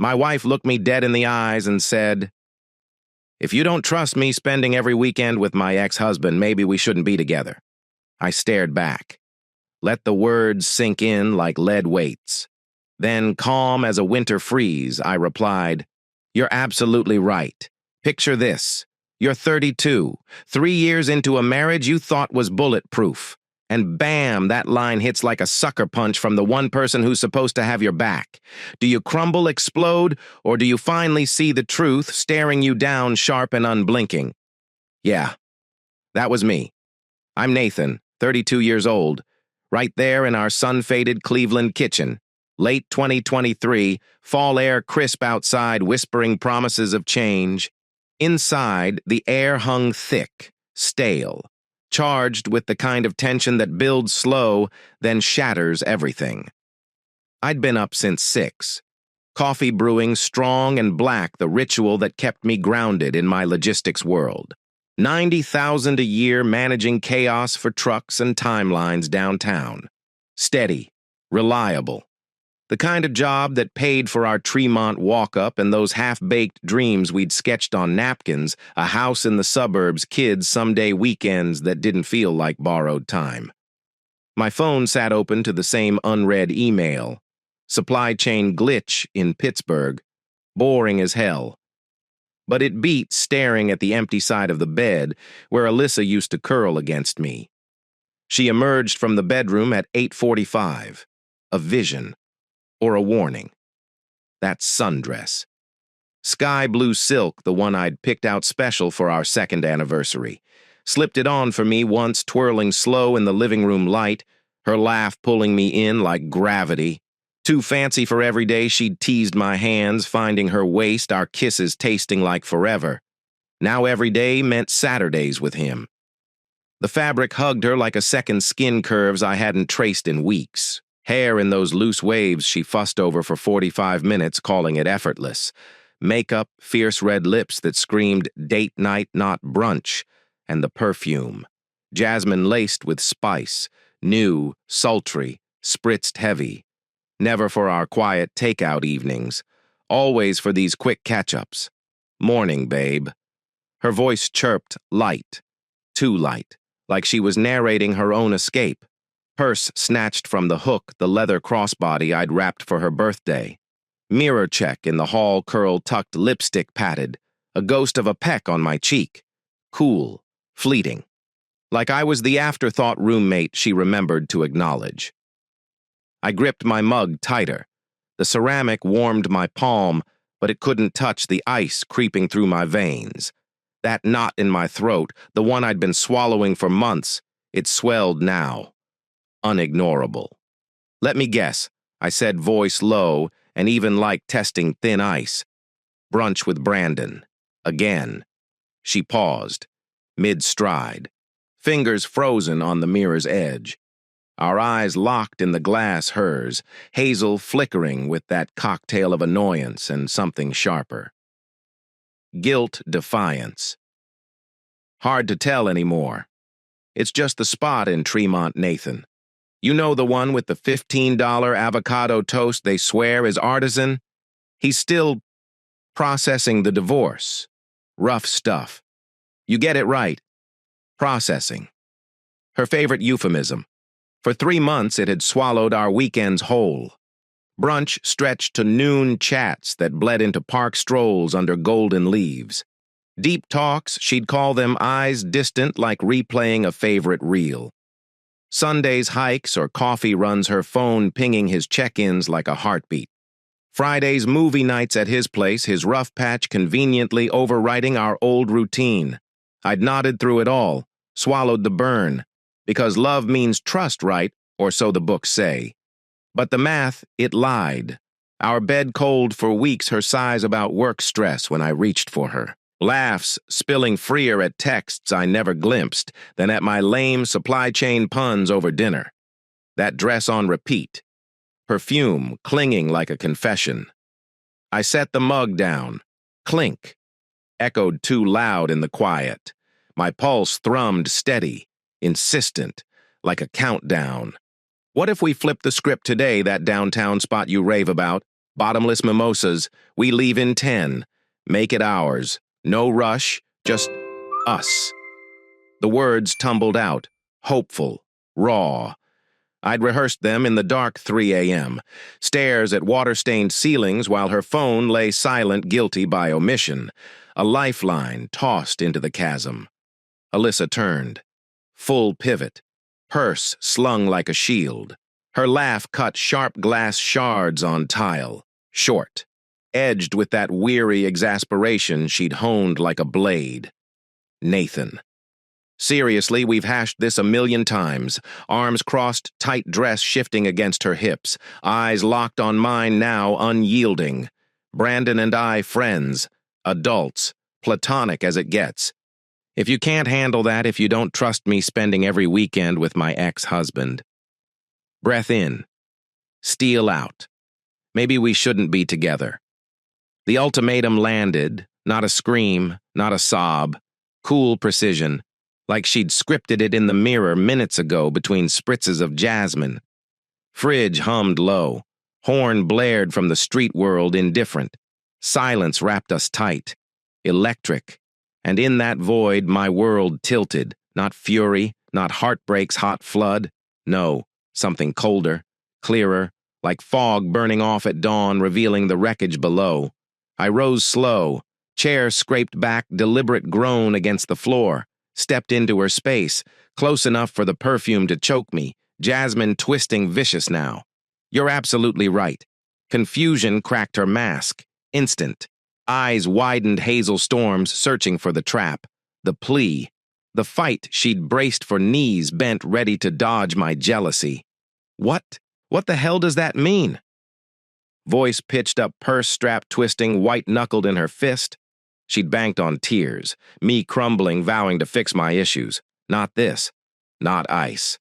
My wife looked me dead in the eyes and said, "If you don't trust me spending every weekend with my ex-husband, maybe we shouldn't be together." I stared back. Let the words sink in like lead weights. Then, calm as a winter freeze, I replied, "You're absolutely right. Picture this. You're 32. 3 years into a marriage you thought was bulletproof. And bam, that line hits like a sucker punch from the one person who's supposed to have your back. Do you crumble, explode, or do you finally see the truth staring you down sharp and unblinking?" Yeah, that was me. I'm Nathan, 32 years old, right there in our sun-faded Cleveland kitchen. Late 2023, fall air crisp outside, whispering promises of change. Inside, the air hung thick, stale, charged with the kind of tension that builds slow, then shatters everything. I'd been up since 6. Coffee brewing strong and black, the ritual that kept me grounded in my logistics world. 90,000 a year managing chaos for trucks and timelines downtown. Steady, reliable. The kind of job that paid for our Tremont walk-up and those half-baked dreams we'd sketched on napkins, a house in the suburbs, kids, someday weekends that didn't feel like borrowed time. My phone sat open to the same unread email. Supply chain glitch in Pittsburgh. Boring as hell. But it beat staring at the empty side of the bed where Alyssa used to curl against me. She emerged from the bedroom at 8:45. A vision. Or a warning. That sundress. Sky blue silk, the one I'd picked out special for our 2nd anniversary. Slipped it on for me once, twirling slow in the living room light, her laugh pulling me in like gravity. Too fancy for every day, she'd teased my hands, finding her waist, our kisses tasting like forever. Now every day meant Saturdays with him. The fabric hugged her like a second skin curves I hadn't traced in weeks. Hair in those loose waves she fussed over for 45 minutes, calling it effortless. Makeup, fierce red lips that screamed date night, not brunch, and the perfume. Jasmine laced with spice, new, sultry, spritzed heavy. Never for our quiet takeout evenings, always for these quick catch-ups. "Morning, babe." Her voice chirped light, too light, like she was narrating her own escape. Purse snatched from the hook, the leather crossbody I'd wrapped for her birthday. Mirror check in the hall, curl tucked, lipstick patted, a ghost of a peck on my cheek. Cool, fleeting. Like I was the afterthought roommate she remembered to acknowledge. I gripped my mug tighter. The ceramic warmed my palm, but it couldn't touch the ice creeping through my veins. That knot in my throat, the one I'd been swallowing for months, it swelled now. Unignorable. "Let me guess," I said, voice low, and even like testing thin ice. "Brunch with Brandon. Again." She paused, mid-stride, fingers frozen on the mirror's edge. Our eyes locked in the glass hers, hazel flickering with that cocktail of annoyance and something sharper. Guilt, defiance. Hard to tell anymore. It's just the spot in Tremont, Nathan. You know, the one with the $15 avocado toast they swear is artisan? He's still processing the divorce. Rough stuff. You get it right. Processing. Her favorite euphemism. For 3 months it had swallowed our weekends whole. Brunch stretched to noon chats that bled into park strolls under golden leaves. Deep talks, she'd call them, eyes distant like replaying a favorite reel. Sundays hikes or coffee runs, her phone pinging his check-ins like a heartbeat. Fridays movie nights at his place, his rough patch conveniently overwriting our old routine. I'd nodded through it all, swallowed the burn, because love means trust, right? Or so the books say. But the math, it lied. Our bed cold for weeks, her sighs about work stress when I reached for her. Laughs spilling freer at texts I never glimpsed than at my lame supply chain puns over dinner. That dress on repeat. Perfume clinging like a confession. I set the mug down. Clink. Echoed too loud in the quiet. My pulse thrummed steady, insistent, like a countdown. What if we flipped the script today, that downtown spot you rave about? Bottomless mimosas, we leave in 10. Make it ours. No rush, just us. The words tumbled out, hopeful, raw. I'd rehearsed them in the dark 3 a.m., stares at water-stained ceilings while her phone lay silent, guilty by omission, a lifeline tossed into the chasm. Alyssa turned. Full pivot, purse slung like a shield. Her laugh cut sharp glass shards on tile, short, edged with that weary exasperation she'd honed like a blade. Nathan. Seriously, we've hashed this a million times, arms crossed, tight dress shifting against her hips, eyes locked on mine now unyielding. Brandon and I friends, adults, platonic as it gets. If you can't handle that, if you don't trust me spending every weekend with my ex-husband. Breath in. Steal out. Maybe we shouldn't be together. The ultimatum landed, not a scream, not a sob, cool precision, like she'd scripted it in the mirror minutes ago between spritzes of jasmine. Fridge hummed low. Horn blared from the street world indifferent. Silence wrapped us tight. Electric. And in that void, my world tilted. Not fury, not heartbreak's hot flood. No, something colder, clearer, like fog burning off at dawn, revealing the wreckage below. I rose slow. Chair scraped back, deliberate groan against the floor. Stepped into her space, close enough for the perfume to choke me, jasmine twisting vicious now. You're absolutely right. Confusion cracked her mask. Instant. Eyes widened hazel storms, searching for the trap. The plea. The fight she'd braced for, knees bent ready to dodge my jealousy. What? What the hell does that mean? Voice pitched up, purse strap twisting, white-knuckled in her fist. She'd banked on tears, me crumbling, vowing to fix my issues. Not this. Not ice.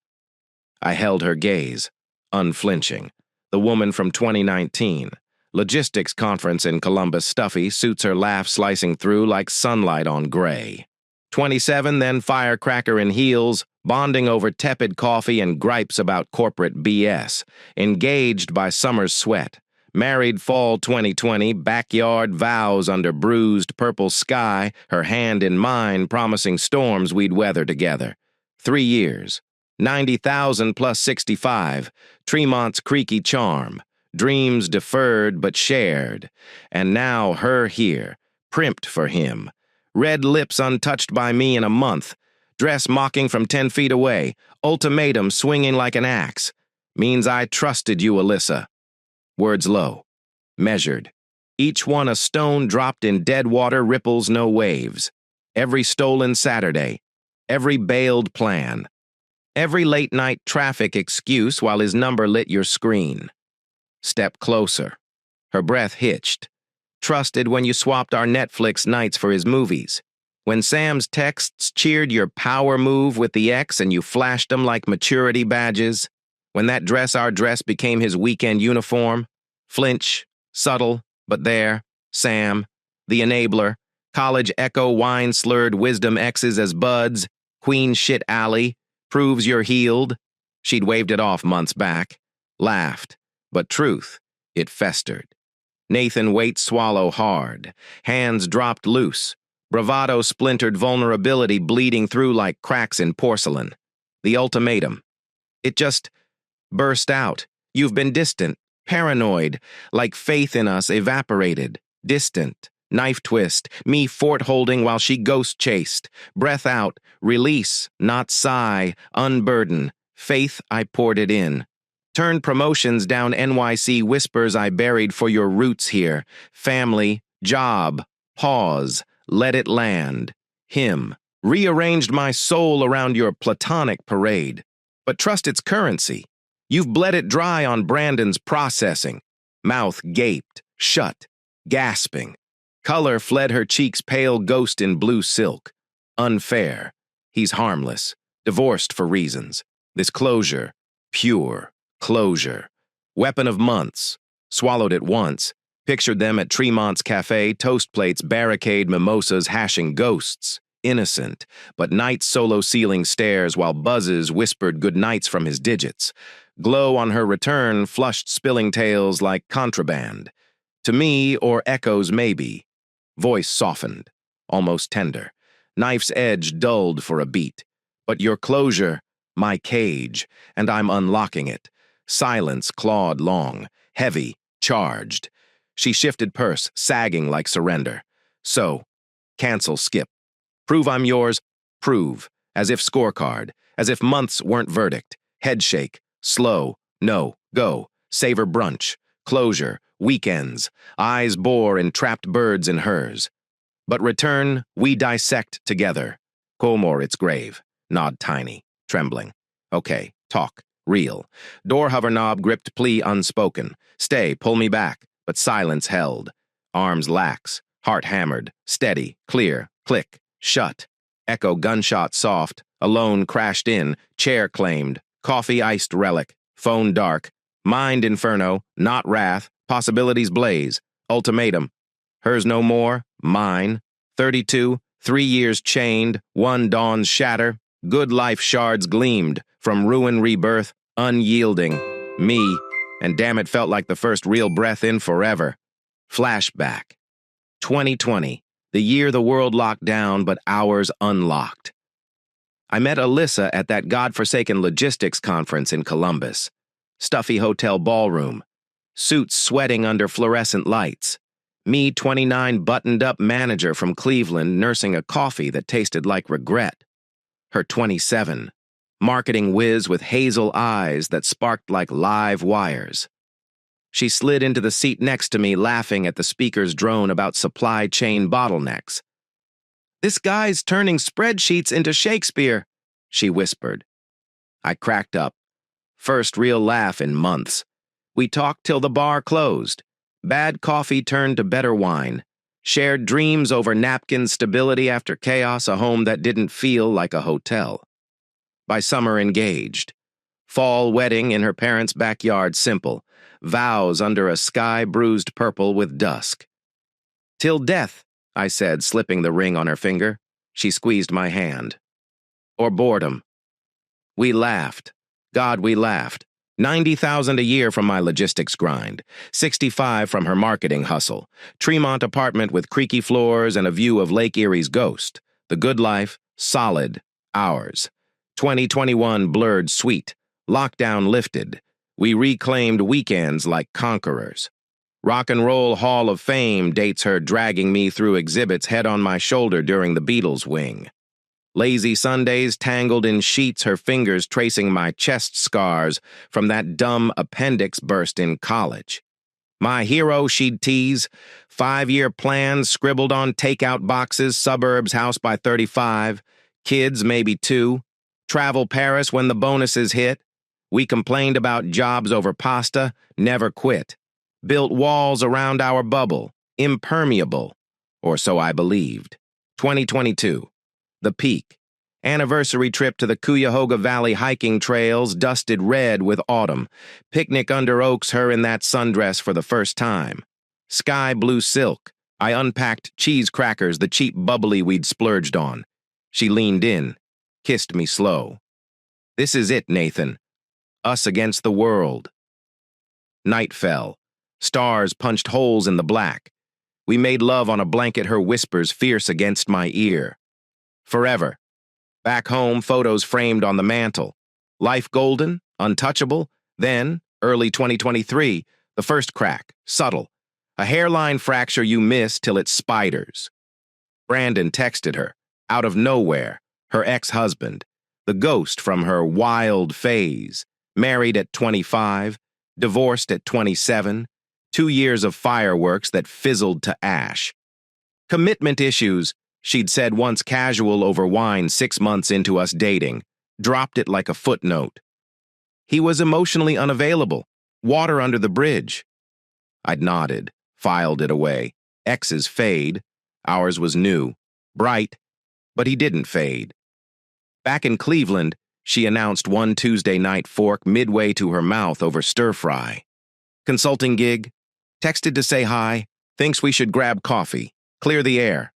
I held her gaze, unflinching. The woman from 2019. Logistics conference in Columbus, stuffy, suits her laugh slicing through like sunlight on gray. 27, then firecracker in heels, bonding over tepid coffee and gripes about corporate BS, engaged by summer's sweat. Married fall 2020, backyard vows under bruised purple sky, her hand in mine promising storms we'd weather together. 3 years. 90,000 plus 65, Tremont's creaky charm. Dreams deferred but shared. And now her here, primped for him. Red lips untouched by me in a month. Dress mocking from 10 feet away. Ultimatum swinging like an axe. Means I trusted you, Alyssa. Words low. Measured. Each one a stone dropped in dead water, ripples no waves. Every stolen Saturday. Every bailed plan. Every late-night traffic excuse while his number lit your screen. Step closer. Her breath hitched. Trusted when you swapped our Netflix nights for his movies. When Sam's texts cheered your power move with the ex and you flashed them like maturity badges. When that dress our dress became his weekend uniform. Flinch, subtle, but there. Sam, the enabler. College echo wine-slurred wisdom exes as buds. Queen shit alley. Proves you're healed. She'd waved it off months back. Laughed. But truth, it festered. Nathan wait swallow hard. Hands dropped loose. Bravado splintered vulnerability bleeding through like cracks in porcelain. The ultimatum. It just burst out. You've been distant, paranoid, like faith in us evaporated. Distant, knife twist, me fort holding while she ghost chased. Breath out, release, not sigh, unburden. Faith, I poured it in. Turned promotions down NYC whispers I buried for your roots here. Family, job, pause, let it land. Him. Rearranged my soul around your platonic parade. But trust its currency. You've bled it dry on Brandon's processing. Mouth gaped, shut, gasping. Color fled her cheeks, pale ghost in blue silk. Unfair. He's harmless. Divorced for reasons. This closure, pure. Closure. Weapon of months. Swallowed it once. Pictured them at Tremont's cafe, toast plates, barricade, mimosas, hashing ghosts. Innocent, but night solo ceiling stares while buzzes whispered goodnights from his digits. Glow on her return flushed spilling tales like contraband. To me, or echoes maybe. Voice softened, almost tender. Knife's edge dulled for a beat. But your closure, my cage, and I'm unlocking it. Silence clawed long, heavy, charged. She shifted purse, sagging like surrender. So, cancel, skip. Prove I'm yours, prove. As if scorecard, as if months weren't verdict. Head shake, slow, no, go. Savor brunch, closure, weekends. Eyes bore entrapped birds in hers. But return, we dissect together. Comor its grave. Nod tiny, trembling. Okay, talk, real. Door hover knob gripped plea unspoken. Stay, pull me back, but silence held. Arms lax, heart hammered, steady, clear, click, shut. Echo gunshot soft, alone crashed in, chair claimed, coffee iced relic, phone dark. Mind inferno, not wrath, possibilities blaze. Ultimatum. Hers no more, mine. 32, 3 years chained, one dawn's shatter. Good life shards gleamed, from ruin rebirth, unyielding. Me, and damn it felt like the first real breath in forever. Flashback. 2020, the year the world locked down but ours unlocked. I met Alyssa at that godforsaken logistics conference in Columbus. Stuffy hotel ballroom. Suits sweating under fluorescent lights. Me, 29, buttoned-up manager from Cleveland nursing a coffee that tasted like regret. Her 27, marketing whiz with hazel eyes that sparked like live wires. She slid into the seat next to me, laughing at the speaker's drone about supply chain bottlenecks. "This guy's turning spreadsheets into Shakespeare," she whispered. I cracked up. First real laugh in months. We talked till the bar closed. Bad coffee turned to better wine. Shared dreams over napkin stability after chaos, a home that didn't feel like a hotel. By summer engaged. Fall wedding in her parents' backyard simple. Vows under a sky bruised purple with dusk. "Till death," I said, slipping the ring on her finger. She squeezed my hand. Or boredom. We laughed. God, we laughed. 90,000 a year from my logistics grind, 65 from her marketing hustle, Tremont apartment with creaky floors and a view of Lake Erie's ghost, the good life, solid, ours. 2021 blurred sweet, lockdown lifted. We reclaimed weekends like conquerors. Rock and Roll Hall of Fame dates her dragging me through exhibits head on my shoulder during the Beatles wing. Lazy Sundays tangled in sheets, her fingers tracing my chest scars from that dumb appendix burst in college. My hero, she'd tease, 5-year plans scribbled on takeout boxes, suburbs, house by 35, kids maybe 2, travel Paris when the bonuses hit. We complained about jobs over pasta, never quit. Built walls around our bubble, impermeable, or so I believed. 2022. The peak. Anniversary trip to the Cuyahoga Valley hiking trails, dusted red with autumn. Picnic under oaks, her in that sundress for the first time. Sky blue silk. I unpacked cheese crackers, the cheap bubbly we'd splurged on. She leaned in, kissed me slow. "This is it, Nathan. Us against the world." Night fell. Stars punched holes in the black. We made love on a blanket, her whispers fierce against my ear. Forever. Back home, photos framed on the mantle. Life golden, untouchable. Then, early 2023, the first crack, subtle. A hairline fracture you miss till it spiders. Brandon texted her, out of nowhere, her ex-husband, the ghost from her wild phase, married at 25, divorced at 27, 2 years of fireworks that fizzled to ash. Commitment issues, she'd said once casual over wine 6 months into us dating, dropped it like a footnote. He was emotionally unavailable, water under the bridge. I'd nodded, filed it away. Ex's fade, ours was new, bright, but he didn't fade. Back in Cleveland, she announced one Tuesday night fork midway to her mouth over stir-fry. Consulting gig, texted to say hi, thinks we should grab coffee, clear the air.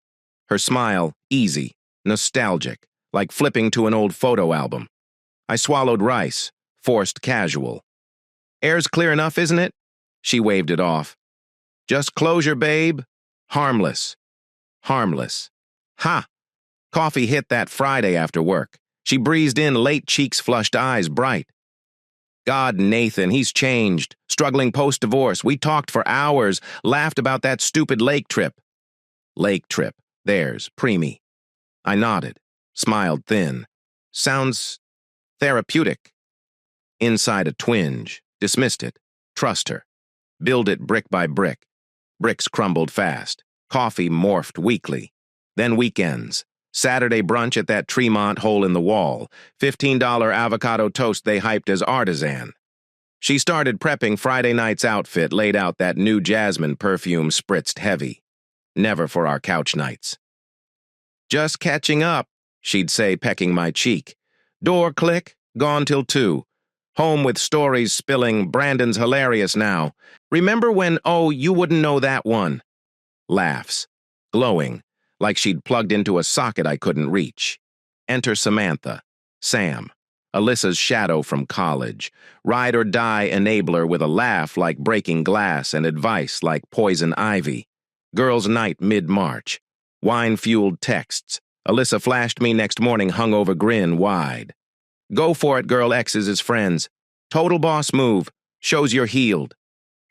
Her smile, easy, nostalgic, like flipping to an old photo album. I swallowed rice, forced casual. "Air's clear enough, isn't it?" She waved it off. Just closure, babe. Harmless. Harmless. Ha! Coffee hit that Friday after work. She breezed in late, cheeks flushed, eyes bright. God, Nathan, he's changed. Struggling post-divorce. We talked for hours, laughed about that stupid lake trip. Lake trip. Theirs, preemie. I nodded, smiled thin. Sounds therapeutic. Inside a twinge. Dismissed it. Trust her. Build it brick by brick. Bricks crumbled fast. Coffee morphed weekly. Then weekends. Saturday brunch at that Tremont hole in the wall. $15 avocado toast they hyped as artisan. She started prepping Friday night's outfit, laid out that new jasmine perfume spritzed heavy. Never for our couch nights. Just catching up, she'd say, pecking my cheek. Door click, gone till 2. Home with stories spilling, Brandon's hilarious now. Remember when, oh, you wouldn't know that one. Laughs. Glowing. Like she'd plugged into a socket I couldn't reach. Enter Samantha, Sam, Alyssa's shadow from college, ride or die enabler with a laugh like breaking glass and advice like poison ivy. Girls' night mid-March, wine-fueled texts. Alyssa flashed me next morning, hungover grin wide. Go for it, girl, exes as friends. Total boss move, shows you're healed.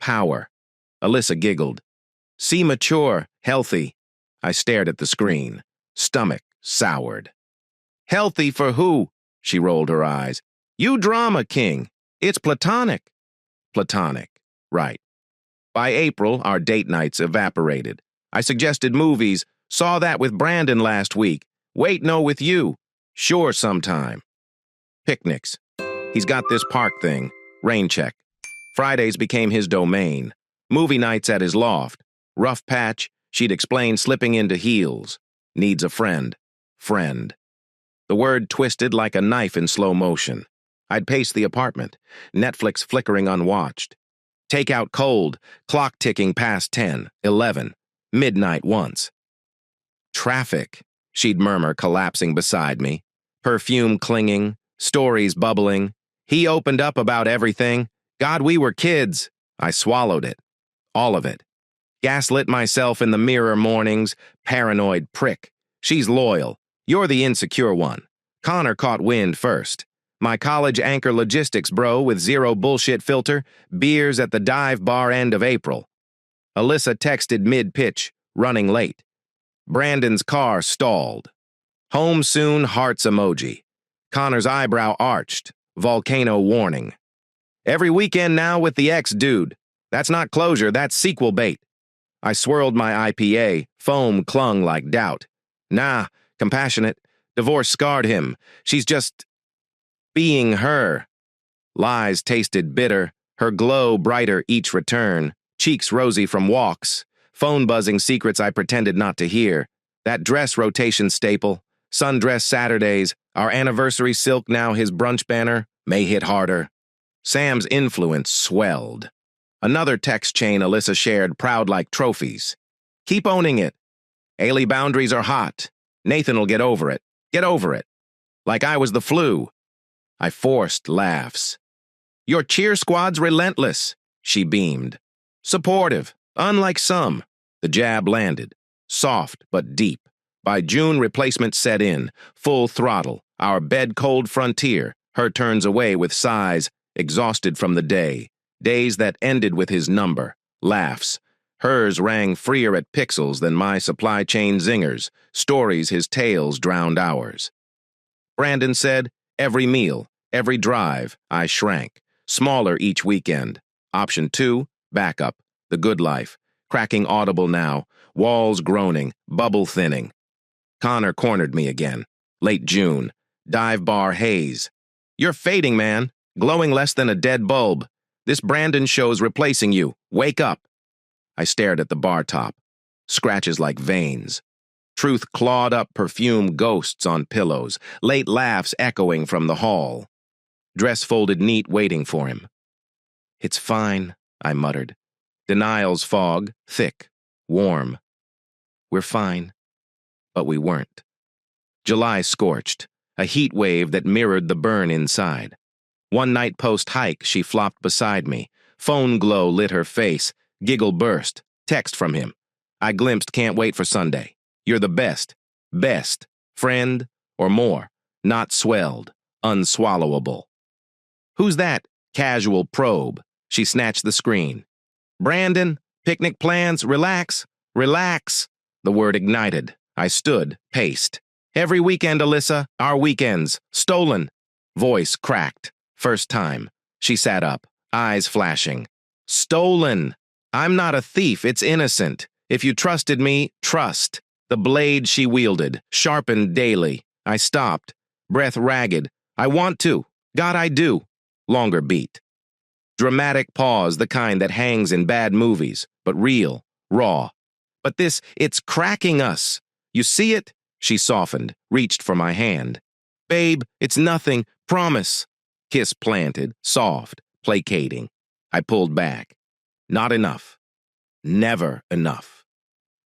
Power. Alyssa giggled. See mature, healthy. I stared at the screen. Stomach soured. Healthy for who? She rolled her eyes. You drama king. It's platonic. Platonic. Right. By April, our date nights evaporated. I suggested movies. Saw that with Brandon last week. Wait, no, with you. Sure, sometime. Picnics. He's got this park thing. Rain check. Fridays became his domain. Movie nights at his loft. Rough patch. She'd explain slipping into heels. Needs a friend. Friend. The word twisted like a knife in slow motion. I'd pace the apartment. Netflix flickering unwatched. Takeout cold. Clock ticking past 10, 11. Midnight once. Traffic, she'd murmur, collapsing beside me. Perfume clinging. Stories bubbling. He opened up about everything. God, we were kids. I swallowed it. All of it. Gaslit myself in the mirror mornings, paranoid prick. She's loyal. You're the insecure one. Connor caught wind first. My college anchor logistics bro with zero bullshit filter, beers at the dive bar end of April. Alyssa texted mid-pitch, running late. Brandon's car stalled. Home soon, hearts emoji. Connor's eyebrow arched, volcano warning. Every weekend now with the ex-dude. That's not closure, that's sequel bait. I swirled my IPA, foam clung like doubt. Nah, compassionate. Divorce scarred him. She's just being her. Lies tasted bitter, her glow brighter each return, cheeks rosy from walks, phone buzzing secrets I pretended not to hear. That dress rotation staple, sundress Saturdays, our anniversary silk now his brunch banner, may hit harder. Sam's influence swelled. Another text chain Alyssa shared, proud like trophies. Keep owning it. Ailey boundaries are hot. Nathan'll get over it. Get over it. Like I was the flu. I forced laughs. Your cheer squad's relentless, she beamed. Supportive, unlike some. The jab landed. Soft but deep. By June, replacement set in. Full throttle. Our bed-cold frontier. Her turns away with sighs, exhausted from the day. Days that ended with his number. Laughs. Hers rang freer at pixels than my supply chain zingers. Stories his tales drowned ours. Brandon said, every meal, every drive, I shrank. Smaller each weekend. Option 2, backup. The good life. Cracking audible now. Walls groaning. Bubble thinning. Connor cornered me again. Late June. Dive bar haze. You're fading, man. Glowing less than a dead bulb. This Brandon show's replacing you. Wake up. I stared at the bar top. Scratches like veins. Truth clawed up perfume ghosts on pillows. Late laughs echoing from the hall. Dress folded neat waiting for him. It's fine, I muttered. Denial's fog, thick, warm. We're fine. But we weren't. July scorched. A heat wave that mirrored the burn inside. One night post-hike, she flopped beside me. Phone glow lit her face. Giggle burst. Text from him. I glimpsed can't wait for Sunday. You're the best. Best. Friend or more. Not swelled. Unswallowable. Who's that? Casual probe. She snatched the screen. Brandon, picnic plans, relax. Relax. The word ignited. I stood, paced. Every weekend, Alyssa, our weekends. Stolen. Voice cracked. First time. She sat up, eyes flashing. Stolen. I'm not a thief, it's innocent. If you trusted me, trust. The blade she wielded, sharpened daily. I stopped, breath ragged. I want to. God, I do. Longer beat. Dramatic pause, the kind that hangs in bad movies, but real, raw. But this, it's cracking us. You see it? She softened, reached for my hand. Babe, it's nothing, promise. Kiss planted, soft, placating. I pulled back. Not enough. Never enough.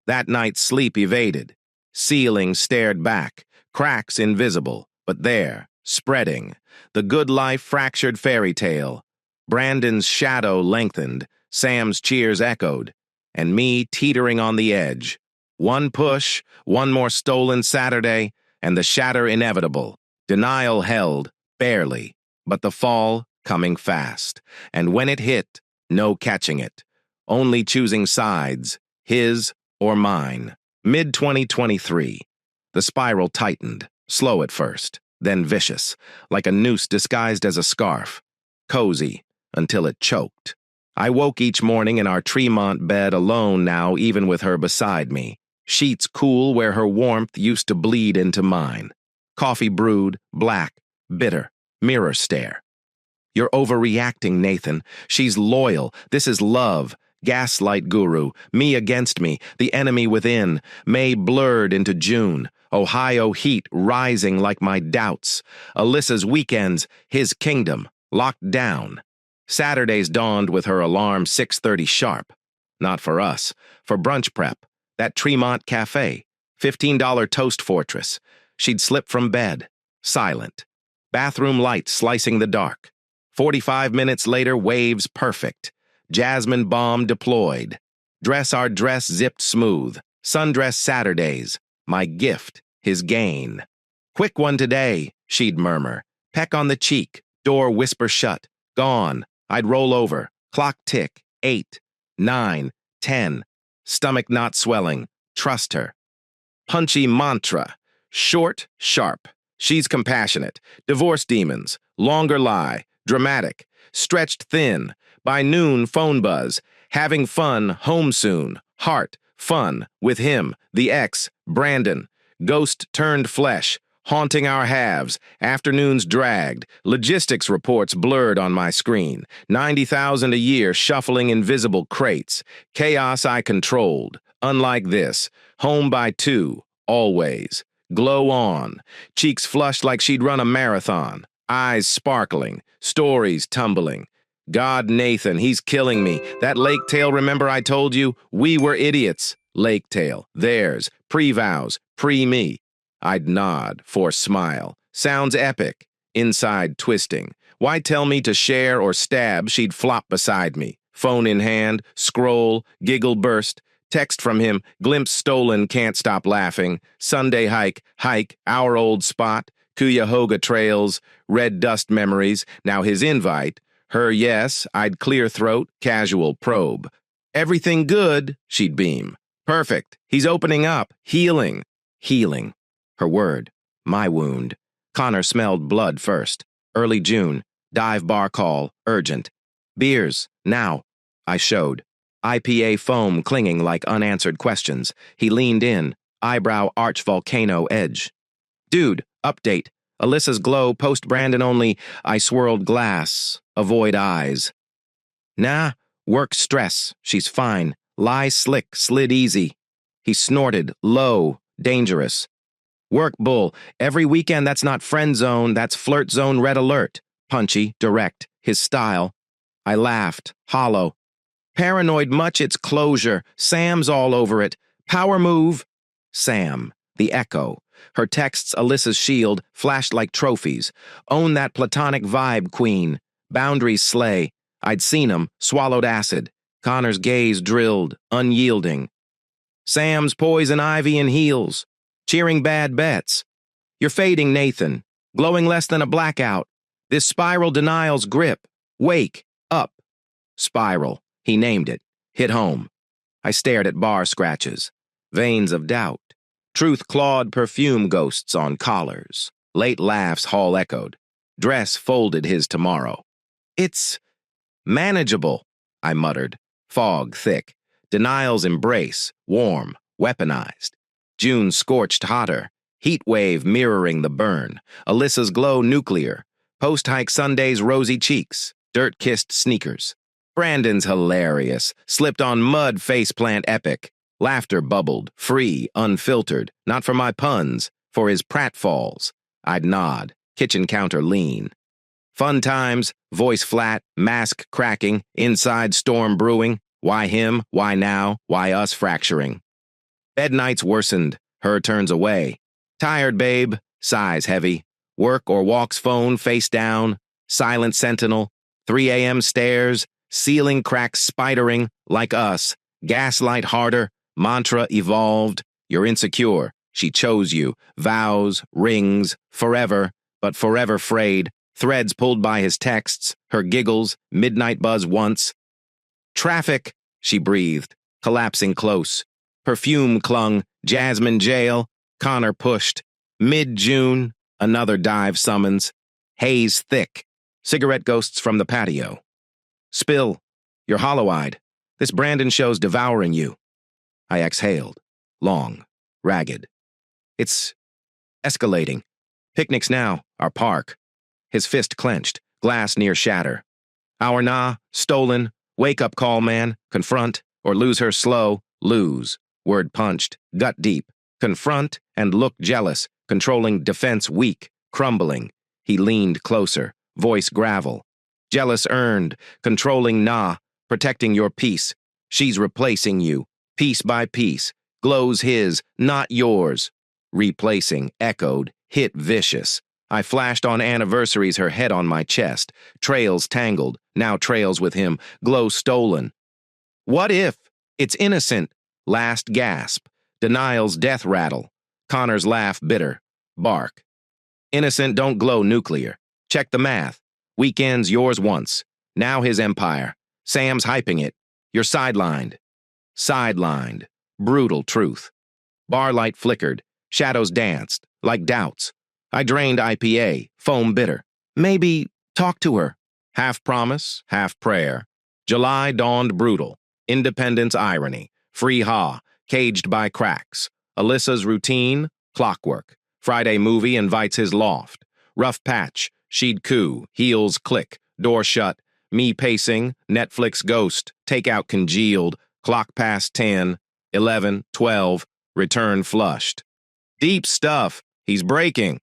That night sleep evaded. Ceiling stared back, cracks invisible, but there, spreading. The good life fractured fairy tale. Brandon's shadow lengthened, Sam's cheers echoed, and me teetering on the edge. One push, one more stolen Saturday, and the shatter inevitable. Denial held, barely, but the fall coming fast. And when it hit, no catching it. Only choosing sides, his or mine. Mid-2023. The spiral tightened, slow at first, then vicious, like a noose disguised as a scarf. Cozy, until it choked. I woke each morning in our Tremont bed alone now, even with her beside me. Sheets cool where her warmth used to bleed into mine. Coffee brewed, black, bitter, mirror stare. You're overreacting, Nathan. She's loyal. This is love. Gaslight guru. Me against me. The enemy within. May blurred into June. Ohio heat rising like my doubts. Alyssa's weekends. His kingdom. Locked down. Saturdays dawned with her alarm 6:30 sharp. Not for us. For brunch prep. That Tremont Cafe. $15 toast fortress. She'd slip from bed. Silent. Bathroom light slicing the dark. 45 minutes later, waves perfect. Jasmine bomb deployed. Dress our dress zipped smooth. Sundress Saturdays. My gift, his gain. Quick one today, she'd murmur. Peck on the cheek. Door whisper shut. Gone. I'd roll over. Clock tick. 8, 9, 10. Stomach not swelling. Trust her. Punchy mantra. Short, sharp. She's compassionate. Divorce demons. Longer lie. Dramatic. Stretched thin. By noon, phone buzz. Having fun, home soon. Heart, fun. With him, the ex, Brandon. Ghost turned flesh. Haunting our halves. Afternoons dragged. Logistics reports blurred on my screen. 90,000 a year shuffling invisible crates. Chaos I controlled. Unlike this. Home by 2. Always. Glow on. Cheeks flushed like she'd run a marathon. Eyes sparkling. Stories tumbling. God, Nathan, he's killing me. That lake tale, remember I told you? We were idiots. Lake tale. Theirs. Pre-vows. Pre-me. I'd nod, force smile. Sounds epic. Inside twisting. Why tell me to share or stab? She'd flop beside me. Phone in hand. Scroll. Giggle burst. Text from him. Glimpse stolen. Can't stop laughing. Sunday hike. Hike. Our old spot. Cuyahoga trails. Red dust memories. Now his invite. Her yes. I'd clear throat. Casual probe. Everything good, she'd beam. Perfect. He's opening up. Healing. Healing. Her word. My wound. Connor smelled blood first. Early June. Dive bar call. Urgent. Beers. Now. I showed. IPA foam clinging like unanswered questions. He leaned in. Eyebrow arch volcano edge. Dude, update. Alyssa's glow, post Brandon only. I swirled glass. Avoid eyes. Nah, work stress. She's fine. Lie slick, slid easy. He snorted, low, dangerous. Work bull. Every weekend that's not friend zone, that's flirt zone red alert. Punchy, direct, his style. I laughed, hollow. Paranoid much its closure. Sam's all over it. Power move. Sam, the echo. Her texts, Alyssa's shield, flashed like trophies. Own that platonic vibe, queen. Boundaries slay. I'd seen 'em, swallowed acid. Connor's gaze drilled, unyielding. Sam's poison ivy and heels, cheering bad bets. You're fading, Nathan, glowing less than a blackout. This spiral denial's grip. Wake up. Spiral. He named it. Hit home. I stared at bar scratches. Veins of doubt. Truth-clawed perfume ghosts on collars. Late laughs hall echoed. Dress folded his tomorrow. It's manageable, I muttered. Fog thick. Denial's embrace. Warm. Weaponized. June scorched hotter. Heat wave mirroring the burn. Alyssa's glow nuclear. Post-hike Sunday's rosy cheeks. Dirt-kissed sneakers. Brandon's hilarious. Slipped on mud faceplant epic. Laughter bubbled. Free, unfiltered. Not for my puns. For his pratfalls. I'd nod. Kitchen counter lean. Fun times. Voice flat. Mask cracking. Inside storm brewing. Why him? Why now? Why us fracturing? Bed nights worsened. Her turns away. Tired, babe. Sighs heavy. Work or walks phone face down. Silent sentinel. 3 a.m. stairs. Ceiling cracks spidering. Like us. Gaslight harder. Mantra evolved. You're insecure. She chose you. Vows. Rings. Forever. But forever frayed. Threads pulled by his texts. Her giggles. Midnight buzz once. Traffic, she breathed, collapsing close. Perfume clung, Jasmine jail, Connor pushed. Mid-June, another dive summons. Haze thick, cigarette ghosts from the patio. Spill, you're hollow-eyed. This Brandon show's devouring you. I exhaled, long, ragged. It's escalating. Picnics now, our park. His fist clenched, glass near shatter. Our nah, stolen. Wake-up call, man. Confront, or lose her slow. Lose. Word punched. Gut deep. Confront and look jealous. Controlling defense weak. Crumbling. He leaned closer. Voice gravel. Jealous earned. Controlling nah. Protecting your peace. She's replacing you. Piece by piece. Glows his, not yours. Replacing. Echoed. Hit vicious. I flashed on anniversaries, her head on my chest. Trails tangled, now trails with him, glow stolen. What if? It's innocent. Last gasp. Denial's death rattle. Connor's laugh bitter. Bark. Innocent don't glow nuclear. Check the math. Weekends yours once. Now his empire. Sam's hyping it. You're sidelined. Sidelined. Brutal truth. Bar light flickered. Shadows danced, like doubts. I drained IPA, foam bitter. Maybe talk to her. Half promise, half prayer. July dawned brutal. Independence irony. Free ha, caged by cracks. Alyssa's routine, clockwork. Friday movie invites his loft. Rough patch, she'd coo, heels click, door shut. Me pacing, Netflix ghost, takeout congealed. Clock past 10, 11, 12, return flushed. Deep stuff, he's breaking.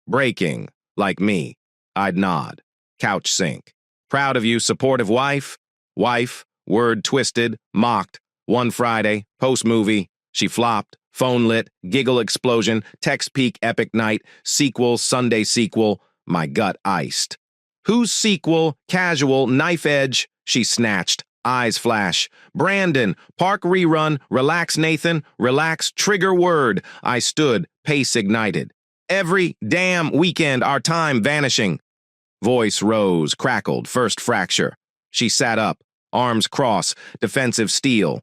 Breaking, like me. I'd nod. Couch sink. Proud of you, supportive wife. Wife, word twisted, mocked. One Friday, post-movie. She flopped, phone lit, giggle explosion, text peak epic night, sequel, Sunday sequel. My gut iced. Whose sequel, casual, knife edge? She snatched, eyes flash. Brandon, park rerun, relax Nathan, relax, trigger word. I stood, pace ignited. Every damn weekend, our time vanishing. Voice rose, crackled, first fracture. She sat up, arms cross, defensive steel.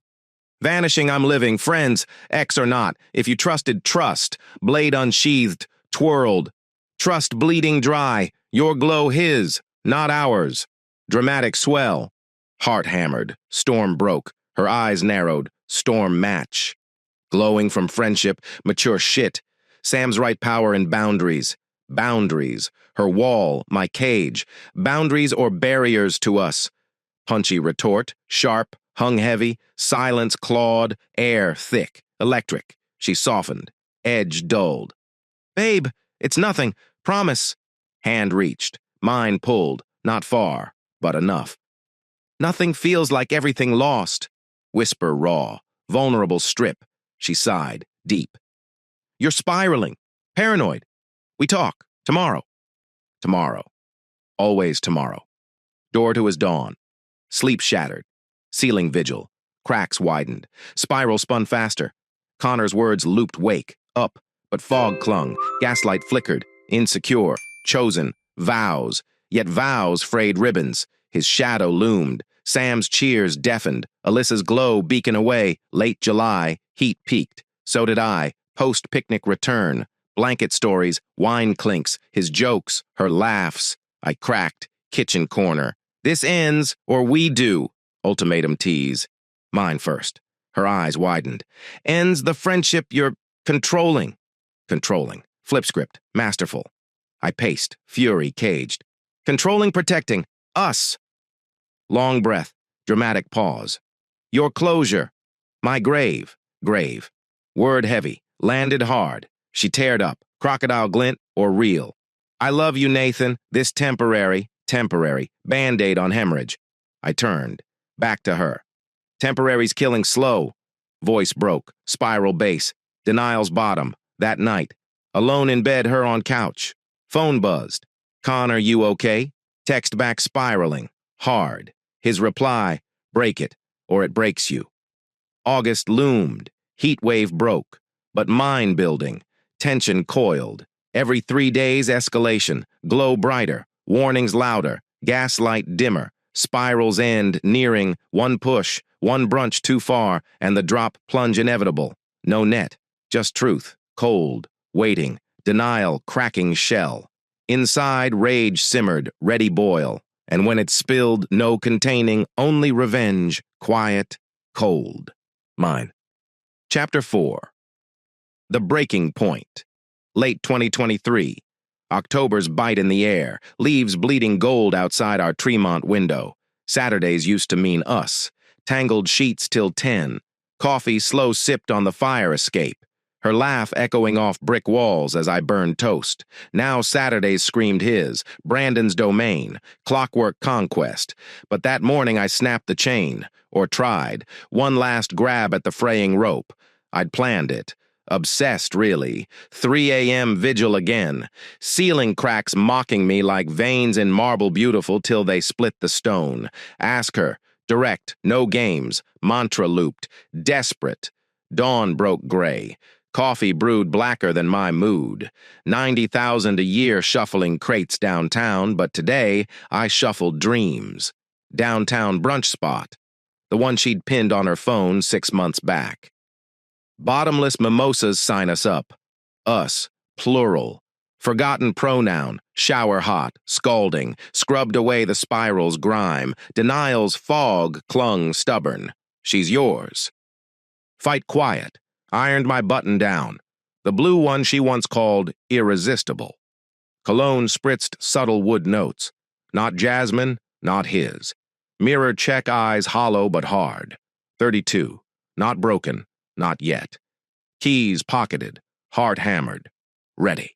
Vanishing, I'm living, friends, ex or not. If you trusted, trust. Blade unsheathed, twirled. Trust bleeding dry, your glow his, not ours. Dramatic swell. Heart hammered, storm broke, her eyes narrowed, storm match. Glowing from friendship, mature shit. Sam's right power and boundaries. Boundaries. Her wall, my cage. Boundaries or barriers to us. Punchy retort, sharp, hung heavy, silence clawed, air thick, electric. She softened, edge dulled. Babe, it's nothing, promise. Hand reached, mind pulled, not far, but enough. Nothing feels like everything lost. Whisper raw, vulnerable strip. She sighed, deep. You're spiraling. Paranoid. We talk. Tomorrow. Tomorrow. Always tomorrow. Door to his dawn. Sleep shattered. Ceiling vigil. Cracks widened. Spiral spun faster. Connor's words looped wake, up, but fog clung. Gaslight flickered. Insecure. Chosen. Vows. Yet vows frayed ribbons. His shadow loomed. Sam's cheers deafened. Alyssa's glow beacon away. Late July. Heat peaked. So did I. Post-picnic return. Blanket stories. Wine clinks. His jokes. Her laughs. I cracked. Kitchen corner. This ends, or we do. Ultimatum tease. Mine first. Her eyes widened. Ends the friendship you're controlling. Controlling. Flip script. Masterful. I paced. Fury caged. Controlling, protecting. Us. Long breath. Dramatic pause. Your closure. My grave. Grave. Word heavy. Landed hard. She teared up. Crocodile glint or real. I love you, Nathan. This temporary. Temporary. Band-aid on hemorrhage. I turned. Back to her. Temporary's killing slow. Voice broke. Spiral bass. Denial's bottom. That night. Alone in bed, her on couch. Phone buzzed. Connor, you okay? Text back spiraling. Hard. His reply, break it, or it breaks you. August loomed. Heat wave broke. But mind building. Tension coiled. Every 3 days, escalation. Glow brighter. Warnings louder. Gaslight dimmer. Spiral's end nearing. One push. One brunch too far, and the drop plunge inevitable. No net. Just truth. Cold. Waiting. Denial cracking shell. Inside, rage simmered, ready boil. And when it spilled, no containing, only revenge, quiet, cold. Mine. Chapter 4. The Breaking Point. Late 2023. October's bite in the air, leaves bleeding gold outside our Tremont window. Saturdays used to mean us. Tangled sheets till 10. Coffee slow sipped on the fire escape. Her laugh echoing off brick walls as I burned toast. Now Saturdays screamed his, Brandon's domain, clockwork conquest. But that morning I snapped the chain, or tried, one last grab at the fraying rope. I'd planned it. Obsessed, really. 3 a.m. vigil again. Ceiling cracks mocking me like veins in marble beautiful till they split the stone. Ask her. Direct. No games. Mantra looped. Desperate. Dawn broke gray. Coffee brewed blacker than my mood. 90,000 a year shuffling crates downtown, but today I shuffled dreams. Downtown brunch spot. The one she'd pinned on her phone 6 months back. Bottomless mimosas sign us up. Us, plural. Forgotten pronoun, shower hot, scalding, scrubbed away the spiral's grime. Denial's fog clung stubborn. She's yours. Fight quiet. Ironed my button down. The blue one she once called irresistible. Cologne spritzed subtle wood notes. Not jasmine, not his. Mirror check eyes hollow but hard. 32. Not broken, not yet. Keys pocketed, heart hammered. Ready.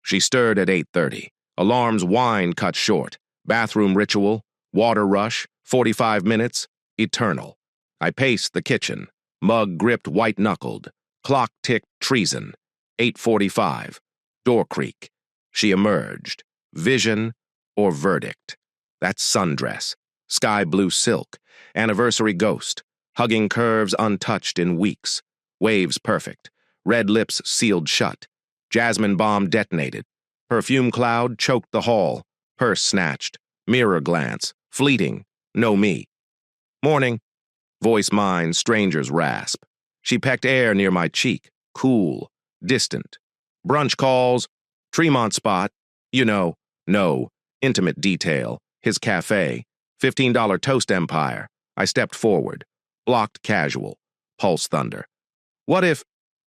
She stirred at 8:30. Alarm's whine cut short. Bathroom ritual, water rush, 45 minutes, eternal. I paced the kitchen. Mug gripped white-knuckled. Clock ticked treason. 8:45. Door creak. She emerged. Vision or verdict. That's sundress. Sky blue silk. Anniversary ghost. Hugging curves untouched in weeks. Waves perfect. Red lips sealed shut. Jasmine bomb detonated. Perfume cloud choked the hall. Purse snatched. Mirror glance. Fleeting. No me. Morning. Voice mine, stranger's rasp. She pecked air near my cheek. Cool. Distant. Brunch calls. Tremont spot. You know. No. Intimate detail. His cafe. $15 toast empire. I stepped forward. Blocked casual. Pulse thunder. What if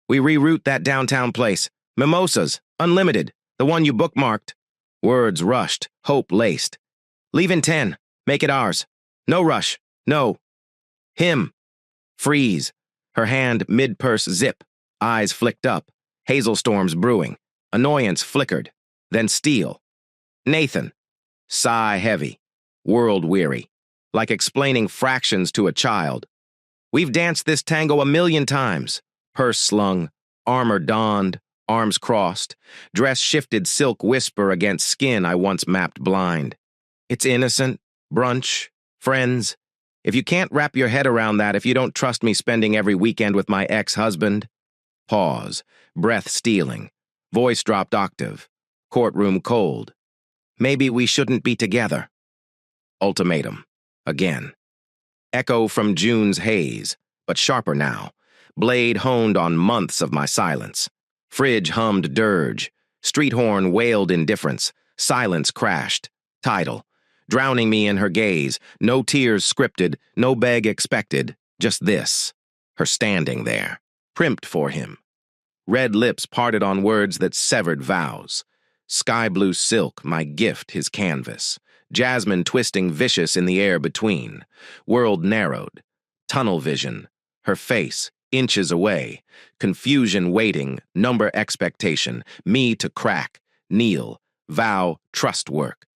we reroute that downtown place? Mimosas. Unlimited. The one you bookmarked. Words rushed. Hope laced. Leave in 10. Make it ours. No rush. No. Him. Freeze. Her hand mid-purse zip. Eyes flicked up. Hazel storms brewing. Annoyance flickered. Then steel. Nathan. Sigh heavy. World weary. Like explaining fractions to a child. We've danced this tango 1,000,000 times. Purse slung. Armor donned. Arms crossed. Dress shifted silk whisper against skin I once mapped blind. It's innocent. Brunch. Friends. If you can't wrap your head around that, if you don't trust me spending every weekend with my ex-husband, pause, breath stealing, voice dropped octave, courtroom cold. Maybe we shouldn't be together. Ultimatum. Again. Echo from June's haze, but sharper now. Blade honed on months of my silence. Fridge hummed dirge. Street horn wailed indifference. Silence crashed. Tidal. Drowning me in her gaze. No tears scripted, no beg expected. Just this. Her standing there. Primped for him. Red lips parted on words that severed vows. Sky blue silk, my gift, his canvas. Jasmine twisting vicious in the air between. World narrowed. Tunnel vision. Her face, inches away. Confusion waiting, number expectation. Me to crack, kneel, vow, trust work.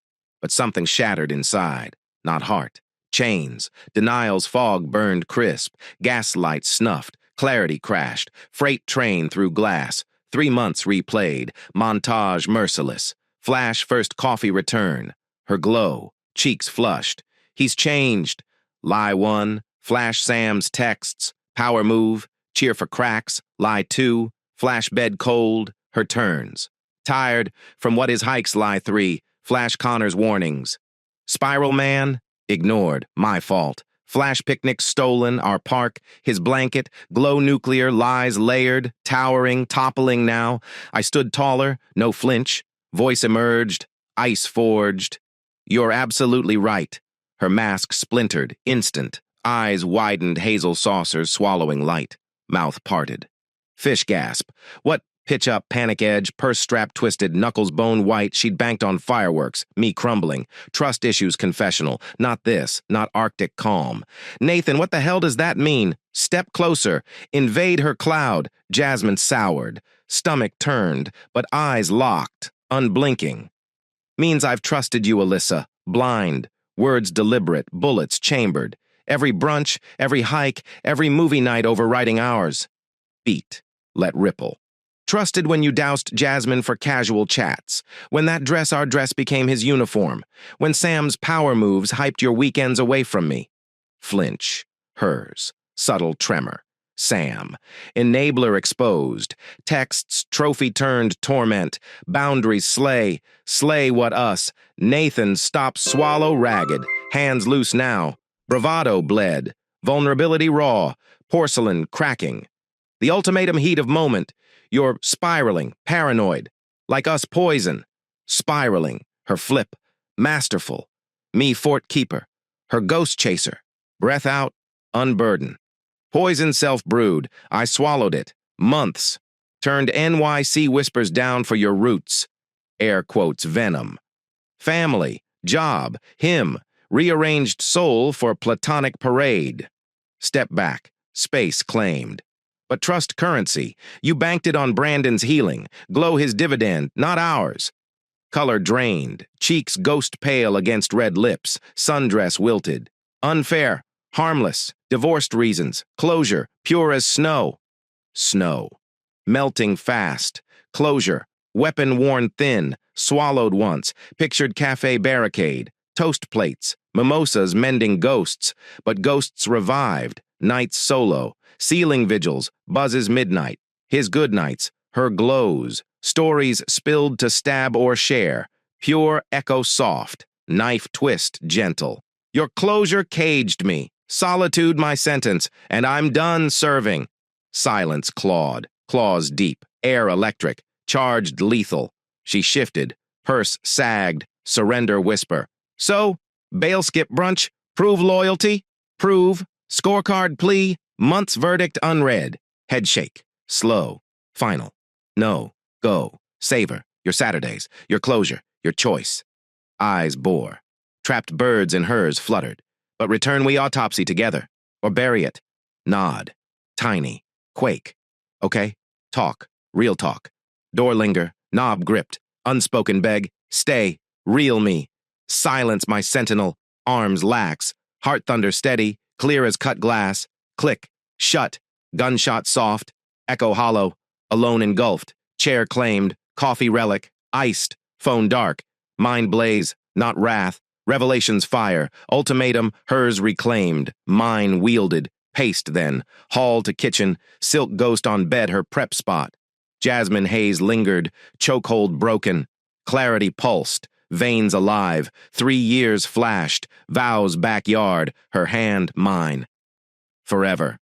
But something shattered inside. Not heart. Chains. Denial's fog burned crisp. Gaslight snuffed. Clarity crashed. Freight train through glass. 3 months replayed. Montage merciless. Flash first coffee return. Her glow. Cheeks flushed. He's changed. Lie 1. Flash Sam's texts. Power move. Cheer for cracks. Lie 2. Flash bed cold. Her turns. Tired. From what his hikes lie 3. Flash Connor's warnings. Spiral man? Ignored. My fault. Flash picnic stolen, our park, his blanket, glow nuclear, lies layered, towering, toppling now. I stood taller, no flinch. Voice emerged, ice forged. You're absolutely right. Her mask splintered, instant. Eyes widened, hazel saucers swallowing light. Mouth parted. Fish gasp. What? Pitch up, panic edge, purse strap twisted, knuckles bone white, she'd banked on fireworks, me crumbling. Trust issues confessional, not this, not Arctic calm. Nathan, what the hell does that mean? Step closer, invade her cloud, Jasmine soured. Stomach turned, but eyes locked, unblinking. Means I've trusted you, Alyssa, blind, words deliberate, bullets chambered. Every brunch, every hike, every movie night overriding ours. Beat, let ripple. Trusted when you doused Jasmine for casual chats, when that dress our dress became his uniform, when Sam's power moves hyped your weekends away from me. Flinch, hers, subtle tremor. Sam, enabler exposed, texts trophy turned torment, boundaries slay, slay what us, Nathan stop swallow ragged, hands loose now, bravado bled, vulnerability raw, porcelain cracking. The ultimatum heat of moment, you're spiraling, paranoid, like us poison. Spiraling, her flip, masterful. Me fort keeper, her ghost chaser. Breath out, unburden. Poison self-brewed, I swallowed it. Months. Turned NYC whispers down for your roots. Air quotes venom. Family, job, him. Rearranged soul for platonic parade. Step back, space claimed. But trust currency. You banked it on Brandon's healing. Glow his dividend, not ours. Color drained, cheeks ghost pale against red lips, sundress wilted. Unfair, harmless, divorced reasons, closure, pure as snow. Snow. Melting fast, closure, weapon worn thin, swallowed once, pictured cafe barricade, toast plates, mimosas mending ghosts, but ghosts revived, nights solo, ceiling vigils, buzzes midnight, his good nights, her glows, stories spilled to stab or share, pure echo soft, knife twist gentle. Your closure caged me, solitude my sentence, and I'm done serving. Silence clawed, claws deep, air electric, charged lethal. She shifted, purse sagged, surrender whisper. So, bail skip brunch, prove loyalty, prove, scorecard plea, month's verdict unread, head shake, slow, final, no, go, savor, your Saturdays, your closure, your choice. Eyes bore, trapped birds in hers fluttered, but return we autopsy together, or bury it. Nod, tiny, quake, okay, talk, real talk. Door linger, knob gripped, unspoken beg, stay, real me. Silence my sentinel, arms lax, heart thunder steady, clear as cut glass. Click, shut, gunshot soft, echo hollow, alone engulfed, chair claimed, coffee relic, iced, phone dark, mind blaze, not wrath, Revelation's fire, ultimatum, hers reclaimed, mine wielded, paced then, hall to kitchen, silk ghost on bed her prep spot. Jasmine haze lingered, chokehold broken, clarity pulsed, veins alive, 3 years flashed, vows backyard, her hand mine. Forever.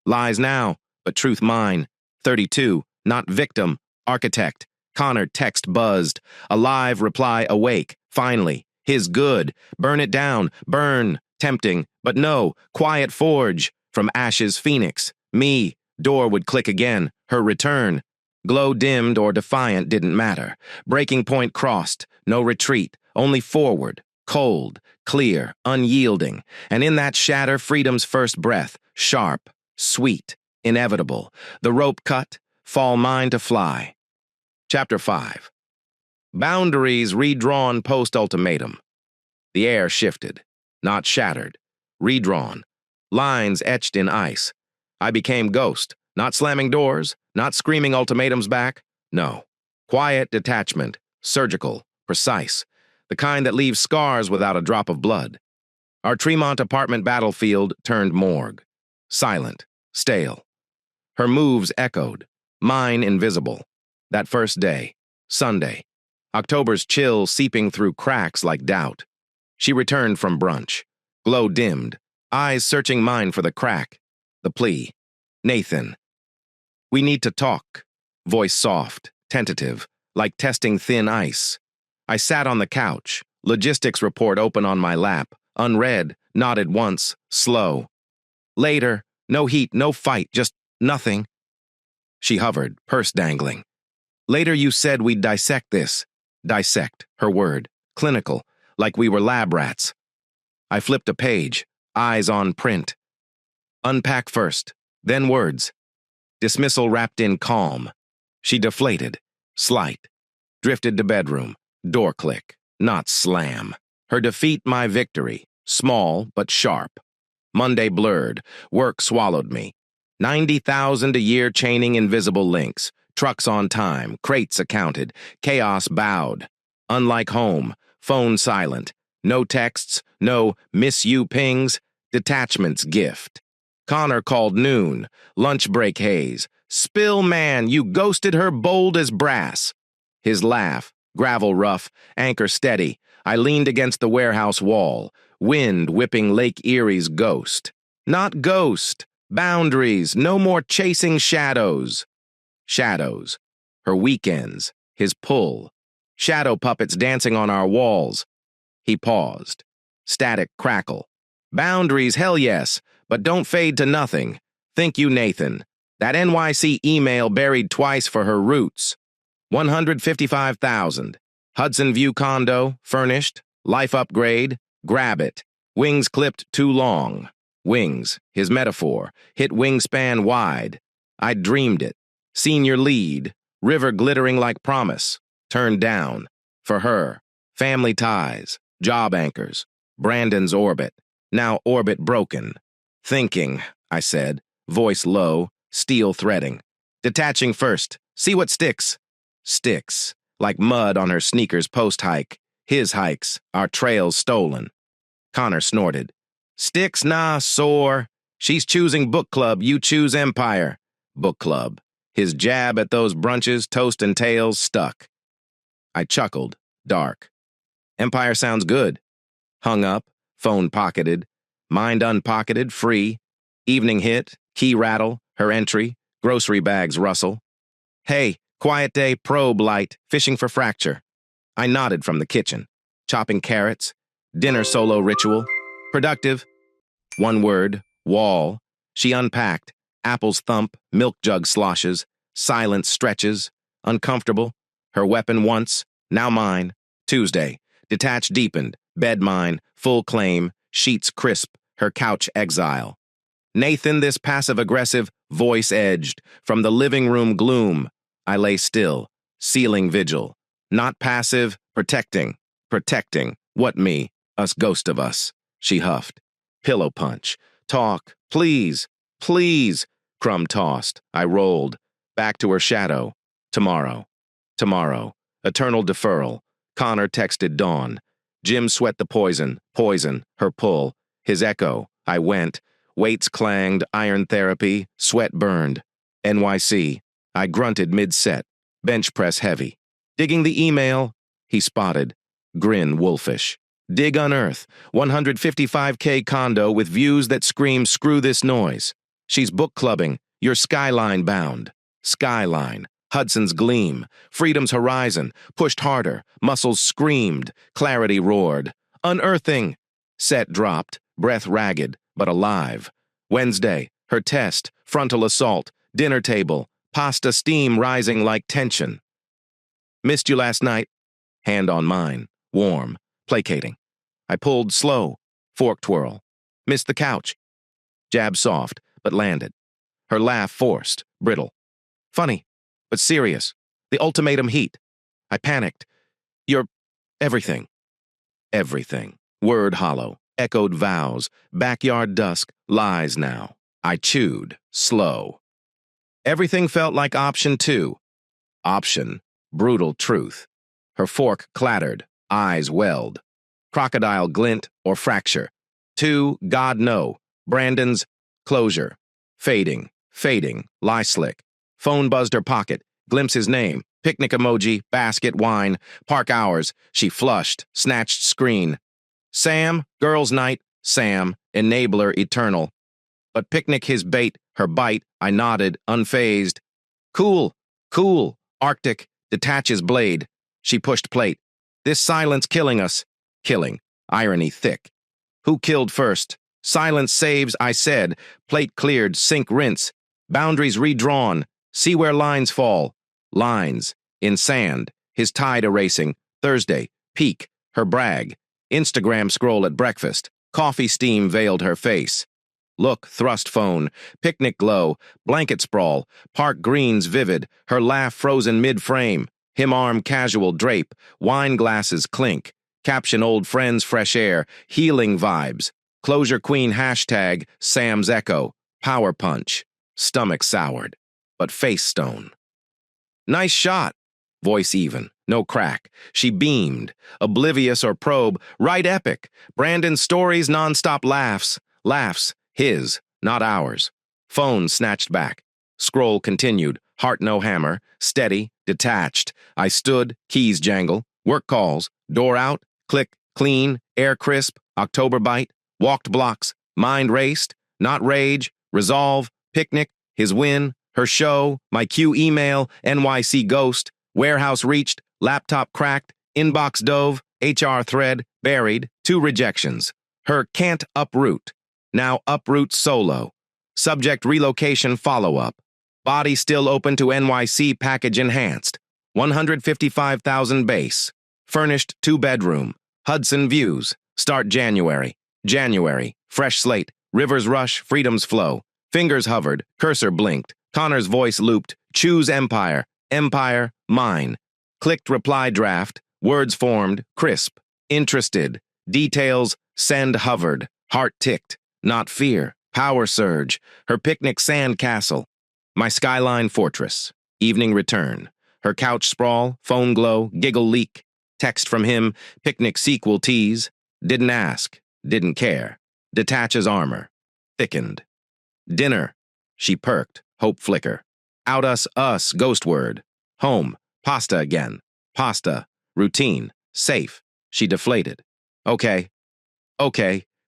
Lies now, but truth mine. 32, not victim, architect. Connor text buzzed, alive reply awake, finally. His good, burn it down, burn, tempting, but no, quiet forge, from ashes phoenix, me, door would click again, her return. Glow dimmed or defiant didn't matter, breaking point crossed, no retreat, only forward, cold, clear, unyielding, and in that shatter freedom's first breath, sharp, sweet, inevitable, the rope cut, fall mine to fly. Chapter 5. Boundaries redrawn post-ultimatum. The air shifted, not shattered, redrawn, lines etched in ice. I became ghost, not slamming doors, not screaming ultimatums back. No. Quiet detachment, surgical, precise, the kind that leaves scars without a drop of blood. Our Tremont apartment battlefield turned morgue. Silent, stale. Her moves echoed, mine invisible. That first day, Sunday, October's chill seeping through cracks like doubt. She returned from brunch, glow dimmed, eyes searching mine for the crack. The plea. Nathan. We need to talk. Voice soft, tentative, like testing thin ice. I sat on the couch, logistics report open on my lap, unread, nodded once, slow. Later, no heat, no fight, just nothing. She hovered, purse dangling. Later you said we'd dissect this. Dissect, her word. Clinical, like we were lab rats. I flipped a page, eyes on print. Unpack first, then words. Dismissal wrapped in calm. She deflated, slight. Drifted to bedroom, door click, not slam. Her defeat my victory, small but sharp. Monday blurred, work swallowed me. 90,000 a year chaining invisible links. Trucks on time, crates accounted, chaos bowed. Unlike home, phone silent, no texts, no miss you pings, detachment's gift. Connor called noon, lunch break haze. Spill man, you ghosted her bold as brass. His laugh, gravel rough, anchor steady. I leaned against the warehouse wall, wind whipping Lake Erie's ghost. Not ghost, boundaries, no more chasing shadows. Shadows, her weekends, his pull, shadow puppets dancing on our walls. He paused. Static crackle. Boundaries, hell yes, but don't fade to nothing. Thank you, Nathan. That NYC email buried twice for her roots. 155,000. Hudson View condo, furnished, life upgrade, grab it. Wings clipped too long. Wings, his metaphor, hit wingspan wide. I dreamed it. Senior lead, river glittering like promise, turned down. For her, family ties, job anchors, Brandon's orbit, now orbit broken. Thinking, I said, voice low, steel threading. Detaching first, see what sticks. Sticks, like mud on her sneakers post-hike. His hikes, our trails stolen. Connor snorted. Sticks, nah, sore. She's choosing book club, you choose empire. Book club. His jab at those brunches, toast and tails, stuck. I chuckled, dark. Empire sounds good. Hung up, phone pocketed, mind unpocketed, free. Evening hit, key rattle, her entry, grocery bags rustle. Hey, quiet day, probe light, fishing for fracture. I nodded from the kitchen, chopping carrots, dinner solo ritual, productive. One word, wall. She unpacked. Apples thump, milk jug sloshes, silence stretches, uncomfortable. Her weapon once, now mine. Tuesday, detached deepened, bed mine, full claim, sheets crisp, her couch exile. Nathan, this passive-aggressive, voice edged, from the living room gloom. I lay still, sealing vigil. Not passive, protecting. Protecting. What me? Us ghost of us. She huffed. Pillow punch. Talk. Please. Please. Crumb tossed. I rolled. Back to her shadow. Tomorrow. Tomorrow. Eternal deferral. Connor texted Dawn. Jim sweat the poison, her pull, his echo. I went. Weights clanged, iron therapy, sweat burned. NYC. I grunted mid-set, bench press heavy. Digging the email, he spotted. Grin wolfish. Dig unearth, 155K condo with views that scream screw this noise. She's book clubbing, you're skyline bound. Skyline, Hudson's gleam, freedom's horizon, pushed harder, muscles screamed, clarity roared. Unearthing! Set dropped, breath ragged, but alive. Wednesday, her test, frontal assault, dinner table, pasta steam rising like tension. Missed you last night. Hand on mine, warm, placating. I pulled slow, fork twirl. Missed the couch. Jab soft, but landed. Her laugh forced, brittle. Funny, but serious. The ultimatum heat. I panicked. You're everything. Everything. Word hollow. Echoed vows. Backyard dusk. Lies now. I chewed. Slow. Everything felt like option 2. Option. Brutal truth. Her fork clattered. Eyes welled. Crocodile glint or fracture. 2. God no. Brandon's closure. Fading. Lie slick. Phone buzzed her pocket. Glimpse his name. Picnic emoji. Basket wine. Park hours. She flushed. Snatched screen. Sam. Girls' night. Sam. Enabler eternal. But picnic his bait. Her bite. I nodded. Unfazed. Cool. Arctic. Detaches blade. She pushed plate. This silence killing us. Killing. Irony thick. Who killed first? Silence saves, I said. Plate cleared. Sink rinse. Boundaries redrawn. See where lines fall. Lines. In sand. His tide erasing. Thursday. Peak. Her brag. Instagram scroll at breakfast. Coffee steam veiled her face. Look, thrust phone. Picnic glow. Blanket sprawl. Park greens vivid. Her laugh frozen mid-frame. Him arm casual drape. Wine glasses clink. Caption old friends fresh air. Healing vibes. Closure queen hashtag. Sam's echo. Power punch. Stomach soured. But face stone. Nice shot. Voice even. No crack. She beamed. Oblivious or probe. Right epic. Brandon's stories nonstop laughs. Laughs. His. Not ours. Phone snatched back. Scroll continued. Heart no hammer. Steady. Detached. I stood. Keys jangle. Work calls. Door out. Click. Clean. Air crisp. October bite. Walked blocks. Mind raced. Not rage. Resolve. Picnic. His win. Her show. My Q email. NYC ghost. Warehouse reached. Laptop cracked. Inbox dove. HR thread. Buried. 2 rejections. Her can't uproot. Now uproot solo. Subject relocation follow-up. Body still open to NYC package enhanced. 155,000 base. Furnished 2-bedroom. Hudson views. Start January. Fresh slate. Rivers rush. Freedom's flow. Fingers hovered. Cursor blinked. Connor's voice looped. Choose Empire. Empire. Mine. Clicked reply draft. Words formed. Crisp. Interested. Details. Send hovered. Heart ticked. Not fear. Power surge. Her picnic sand castle. My skyline fortress. Evening return. Her couch sprawl. Phone glow. Giggle leak. Text from him. Picnic sequel tease. Didn't ask. Didn't care. Detaches armor. Thickened. Dinner. She perked. Hope flicker. Out us, ghost word. Home. Pasta again. Pasta. Routine. Safe. She deflated. Okay.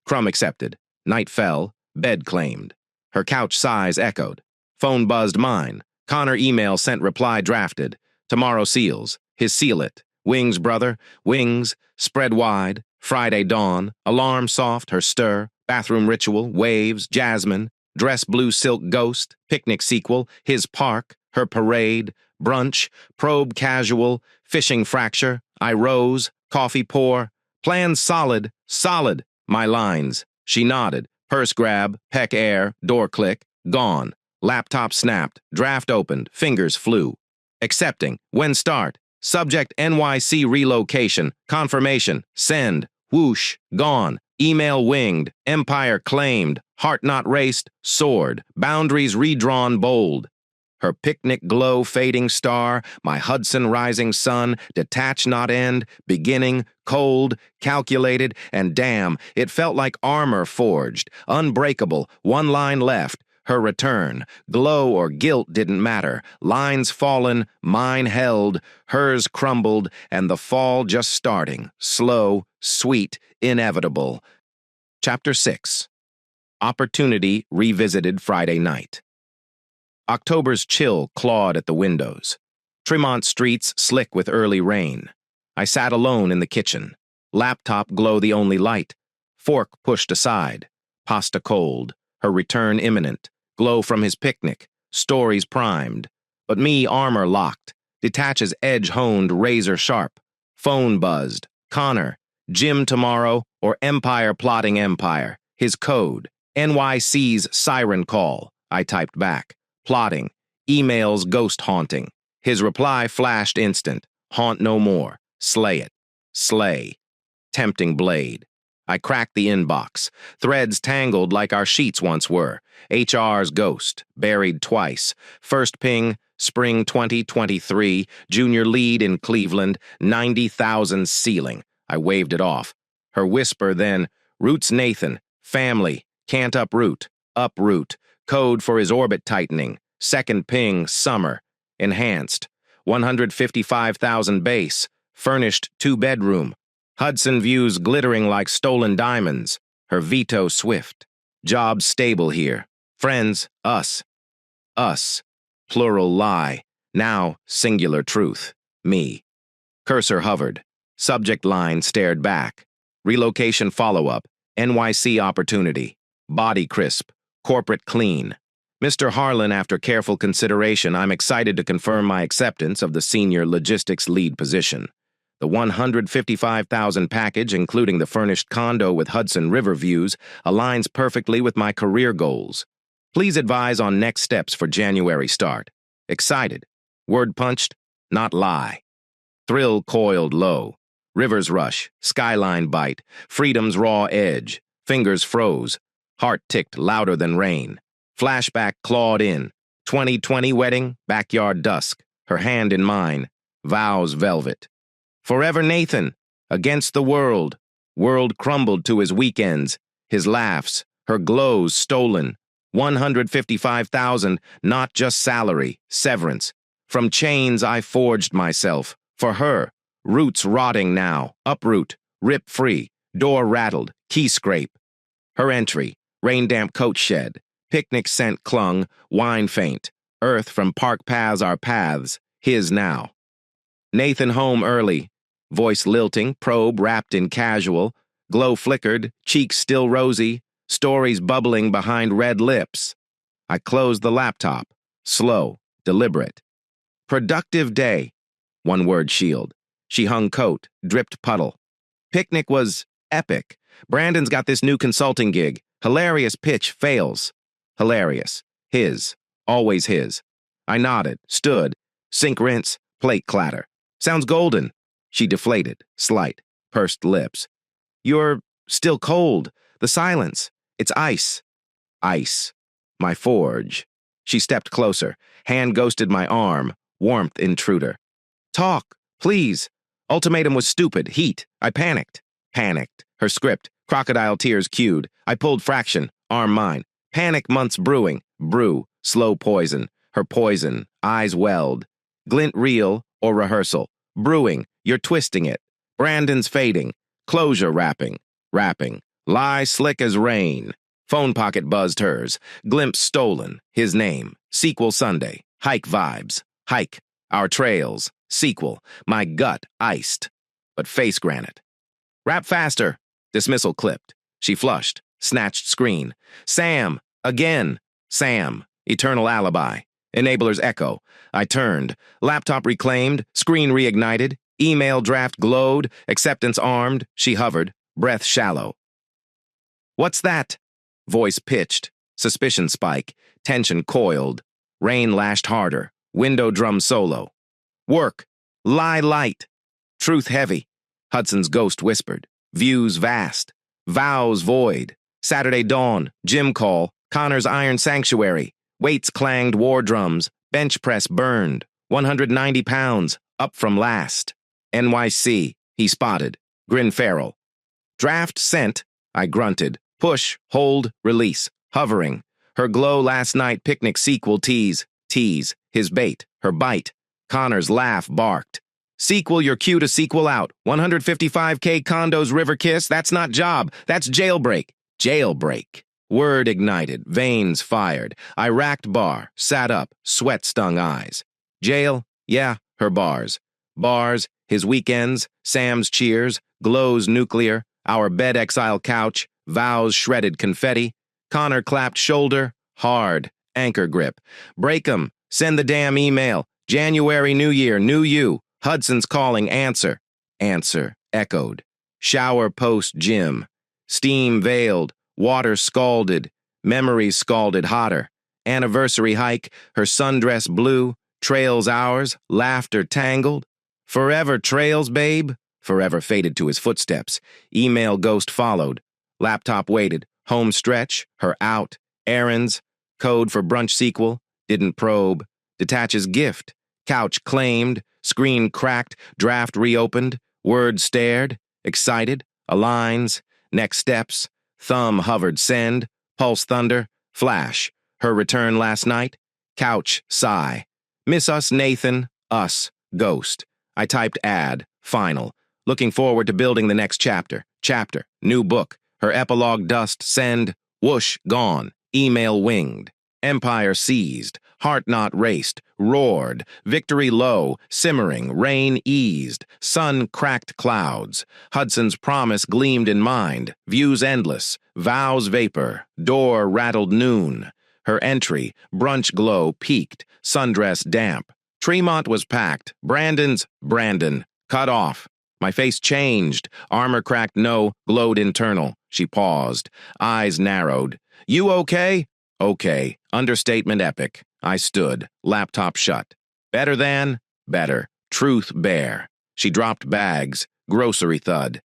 Crumb accepted. Night fell. Bed claimed. Her couch sighs echoed. Phone buzzed mine. Connor email sent reply drafted. Tomorrow seals. His seal it. Wings, brother. Wings. Spread wide. Friday dawn. Alarm soft. Her stir. Bathroom ritual. Waves. Jasmine. Dress blue silk ghost. Picnic sequel. His park. Her parade. Brunch. Probe casual. Fishing fracture. I rose. Coffee pour. Plan solid. Solid. My lines. She nodded. Purse grab. Peck air. Door click. Gone. Laptop snapped. Draft opened. Fingers flew. Accepting. When start. Subject NYC relocation. Confirmation. Send. Whoosh. Gone. Email winged. Empire claimed. Heart not raced. Soared. Boundaries redrawn bold. Her picnic glow fading star, my Hudson rising sun, detach not end, beginning, cold, calculated, and damn, it felt like armor forged, unbreakable, one line left. Her return, glow or guilt didn't matter, lines fallen, mine held, hers crumbled, and the fall just starting, slow, sweet, inevitable. Chapter 6. Opportunity Revisited Friday Night. October's chill clawed at the windows. Tremont streets slick with early rain. I sat alone in the kitchen. Laptop glow the only light. Fork pushed aside. Pasta cold. Her return imminent. Glow from his picnic. Stories primed. But me armor locked. Detaches edge honed razor sharp. Phone buzzed. Connor. Jim tomorrow or Empire plotting empire. His code. NYC's siren call. I typed back. Plotting. Emails ghost haunting. His reply flashed instant. Haunt no more. Slay it. Slay. Tempting blade. I cracked the inbox. Threads tangled like our sheets once were. HR's ghost. Buried twice. First ping, spring 2023. Junior lead in Cleveland. 90,000 ceiling. I waved it off. Her whisper then, Roots Nathan. Family. Can't uproot. Uproot. Code for his orbit tightening. Second ping, summer. Enhanced. 155,000 base. Furnished 2-bedroom. Hudson views glittering like stolen diamonds. Her veto swift. Job stable here. Friends, us. Us. Plural lie. Now, singular truth. Me. Cursor hovered. Subject line stared back. Relocation follow-up. NYC opportunity. Body crisp. Corporate clean. Mr. Harlan, after careful consideration, I'm excited to confirm my acceptance of the senior logistics lead position. The 155,000 package, including the furnished condo with Hudson River views, aligns perfectly with my career goals. Please advise on next steps for January start. Excited. Word punched, not lie. Thrill coiled low. Rivers rush, skyline bite, freedom's raw edge. Fingers froze. Heart ticked louder than rain. Flashback clawed in. 2020 wedding, backyard dusk. Her hand in mine. Vows velvet. Forever Nathan. Against the world. World crumbled to his weekends. His laughs. Her glows stolen. 155,000, not just salary, severance. From chains I forged myself. For her. Roots rotting now. Uproot. Rip free. Door rattled. Key scrape. Her entry. Rain-damp coat shed. Picnic scent clung. Wine faint. Earth from park paths are paths. His now. Nathan home early. Voice lilting. Probe wrapped in casual. Glow flickered. Cheeks still rosy. Stories bubbling behind red lips. I closed the laptop. Slow. Deliberate. Productive day. One word shield. She hung coat. Dripped puddle. Picnic was epic. Brandon's got this new consulting gig. Hilarious pitch fails. Hilarious. His. Always his. I nodded. Stood. Sink rinse. Plate clatter. Sounds golden. She deflated. Slight. Pursed lips. You're still cold. The silence. It's ice. Ice. My forge. She stepped closer. Hand ghosted my arm. Warmth intruder. Talk. Please. Ultimatum was stupid. Heat. I panicked. Panicked. Her script. Crocodile tears cued. I pulled fraction. Arm mine. Panic months brewing. Brew. Slow poison. Her poison. Eyes weld. Glint real or rehearsal. Brewing. You're twisting it. Brandon's fading. Closure wrapping. Wrapping. Lie slick as rain. Phone pocket buzzed hers. Glimpse stolen. His name. Sequel Sunday. Hike vibes. Hike. Our trails. Sequel. My gut iced. But face granite. Rap faster. Dismissal clipped. She flushed. Snatched screen. Sam. Again. Sam. Eternal alibi. Enabler's echo. I turned. Laptop reclaimed. Screen reignited. Email draft glowed. Acceptance armed. She hovered. Breath shallow. What's that? Voice pitched. Suspicion spike. Tension coiled. Rain lashed harder. Window drum solo. Work. Lie light. Truth heavy. Hudson's ghost whispered. Views vast. Vows void. Saturday dawn. Gym call. Connor's iron sanctuary. Weights clanged war drums. Bench press burned. 190 pounds, up from last. NYC, he spotted. Grin Farrell. Draft sent, I grunted. Push, hold, release. Hovering. Her glow last night picnic sequel tease. Tease. His bait. Her bite. Connor's laugh barked. Sequel, your cue to sequel out. 155K condos river kiss, that's not job. That's jailbreak. Jailbreak. Word ignited. Veins fired. I racked bar. Sat up. Sweat stung eyes. Jail? Yeah, her bars. Bars, his weekends, Sam's cheers, Glow's nuclear, our bed exile couch, vows shredded confetti. Connor clapped shoulder, hard, anchor grip. Break 'em, send the damn email. January, New Year, new you. Hudson's calling, answer. Answer, echoed. Shower post gym. Steam veiled, water scalded, memories scalded hotter. Anniversary hike, her sundress blue, trails ours, laughter tangled. Forever trails, babe? Forever faded to his footsteps. Email ghost followed. Laptop waited. Home stretch, her out. Errands. Code for brunch sequel. Didn't probe. Detaches gift. Couch claimed. Screen cracked. Draft reopened. Word stared. Excited. Aligns. Next steps. Thumb hovered send. Pulse thunder. Flash. Her return last night. Couch sigh. Miss us, Nathan. Us. Ghost. I typed add. Final. Looking forward to building the next chapter. Chapter. New book. Her epilogue dust. Send. Whoosh. Gone. Email winged. Empire seized. Heart not raced. Roared. Victory low. Simmering. Rain eased. Sun cracked clouds. Hudson's promise gleamed in mind. Views endless. Vows vapor. Door rattled noon. Her entry. Brunch glow peaked. Sundress damp. Tremont was packed. Brandon. Cut off. My face changed. Armor cracked no. Glowed internal. She paused. Eyes narrowed. You okay? Okay. Understatement epic. I stood. Laptop shut. Better than? Better. Truth bare. She dropped bags. Grocery thud.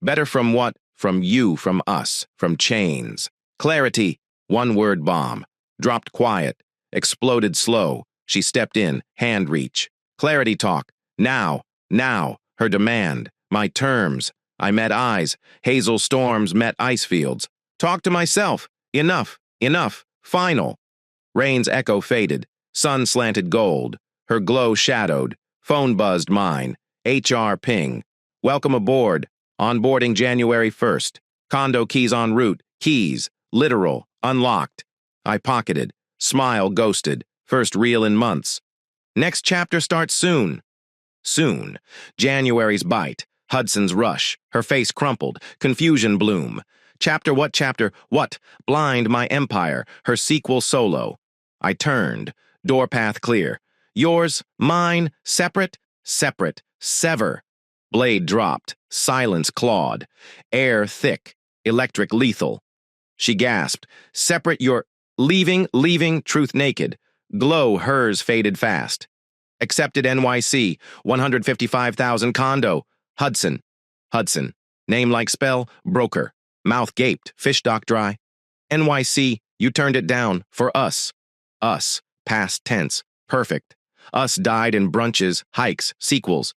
Better from what? From you, from us, from chains. Clarity. One-word bomb. Dropped quiet. Exploded slow. She stepped in. Hand reach. Clarity talk. Now. Her demand. My terms. I met eyes. Hazel storms met ice fields. Talk to myself. Enough. Final. Rain's echo faded. Sun slanted gold. Her glow shadowed. Phone buzzed mine. HR ping. Welcome aboard. Onboarding January 1st. Condo keys en route. Keys. Literal. Unlocked. I pocketed. Smile ghosted. First reel in months. Next chapter starts soon. Soon. January's bite. Hudson's rush. Her face crumpled. Confusion bloom. Chapter what? Blind my empire. Her sequel solo. I turned. Door path clear. Yours, mine, separate. Sever. Blade dropped. Silence clawed. Air thick. Electric lethal. She gasped. Separate your... Leaving, truth naked. Glow hers faded fast. Accepted NYC. 155,000 condo. Hudson. Name like spell. Broker. Mouth gaped. Fish dock dry. NYC. You turned it down. For us. Us. Past tense. Perfect. Us died in brunches, hikes, sequels.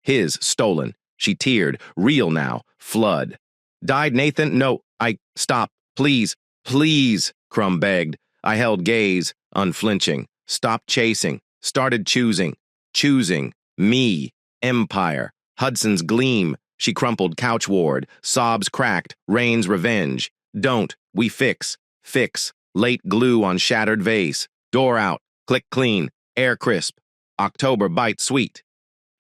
His stolen. She teared. Real now. Flood. Died Nathan? No. Stop. Please. Crumb begged. I held gaze. Unflinching. Stopped chasing. Started choosing. Me. Empire. Hudson's gleam. She crumpled couch ward. Sobs cracked. Rain's revenge. Don't. We fix. Late glue on shattered vase. Door out. Click clean. Air crisp. October bite sweet.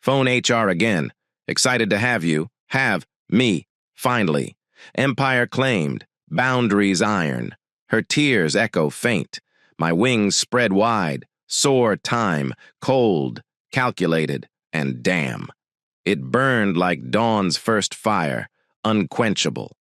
Phone HR again. Excited to have you. Have. Me. Finally. Empire claimed. Boundaries iron. Her tears echo faint. My wings spread wide. Sore time. Cold. Calculated. And damn. It burned like dawn's first fire. Unquenchable.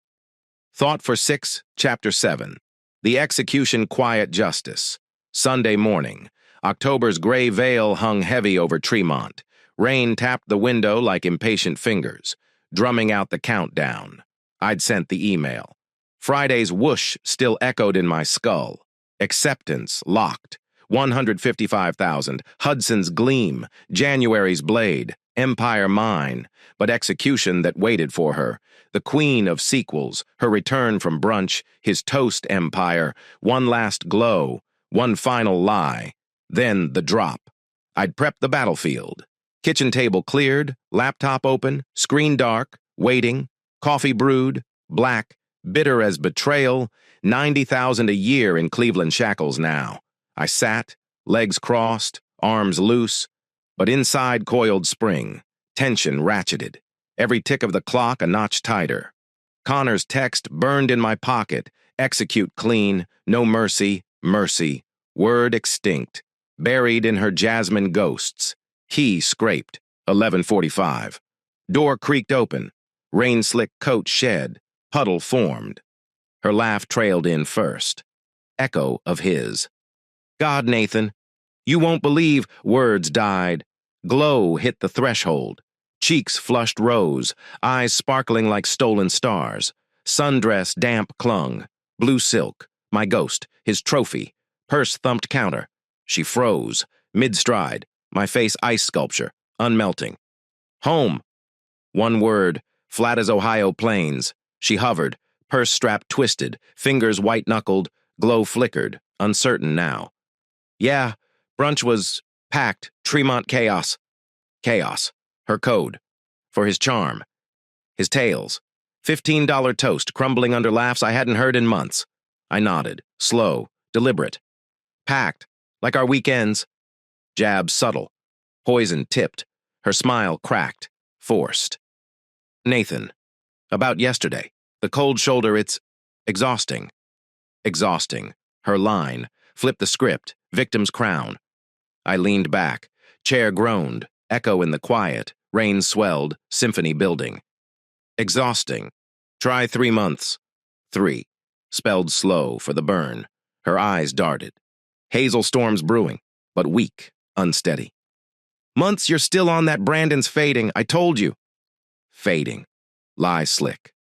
Thought for 6, Chapter 7. The Execution Quiet Justice. Sunday morning. October's gray veil hung heavy over Tremont. Rain tapped the window like impatient fingers, drumming out the countdown. I'd sent the email. Friday's whoosh still echoed in my skull. Acceptance locked. 155,000, Hudson's Gleam, January's Blade, Empire Mine, but execution that waited for her. The queen of sequels, her return from brunch, his toast empire, one last glow, one final lie, then the drop. I'd prepped the battlefield. Kitchen table cleared, laptop open, screen dark, waiting, coffee brewed, black, bitter as betrayal, 90,000 a year in Cleveland shackles now. I sat, legs crossed, arms loose, but inside coiled spring, tension ratcheted. Every tick of the clock a notch tighter. Connor's text burned in my pocket, execute clean, no mercy, mercy, word extinct, buried in her jasmine ghosts. Key scraped, 11:45. Door creaked open, rain-slick coat shed, puddle formed. Her laugh trailed in first. Echo of his. God, Nathan, you won't believe words died. Glow hit the threshold. Cheeks flushed rose, eyes sparkling like stolen stars. Sundress damp clung. Blue silk, my ghost, his trophy. Purse thumped counter. She froze, mid-stride, my face ice sculpture, unmelting. Home. One word, flat as Ohio plains. She hovered, purse strap twisted, fingers white-knuckled, glow flickered, uncertain now. Yeah, brunch was packed, Tremont chaos. Chaos, her code. For his charm. His tales. $15 toast crumbling under laughs I hadn't heard in months. I nodded, slow, deliberate. Packed, like our weekends. Jab subtle. Poison tipped. Her smile cracked, forced. Nathan. About yesterday. The cold shoulder, it's exhausting. Exhausting. Her line. Flip the script. Victim's crown. I leaned back. Chair groaned. Echo in the quiet. Rain swelled. Symphony building. Exhausting. Try 3 months. 3. Spelled slow for the burn. Her eyes darted. Hazel storms brewing, but weak, unsteady. Months you're still on that Brandon's fading, I told you. Fading. Lie slick.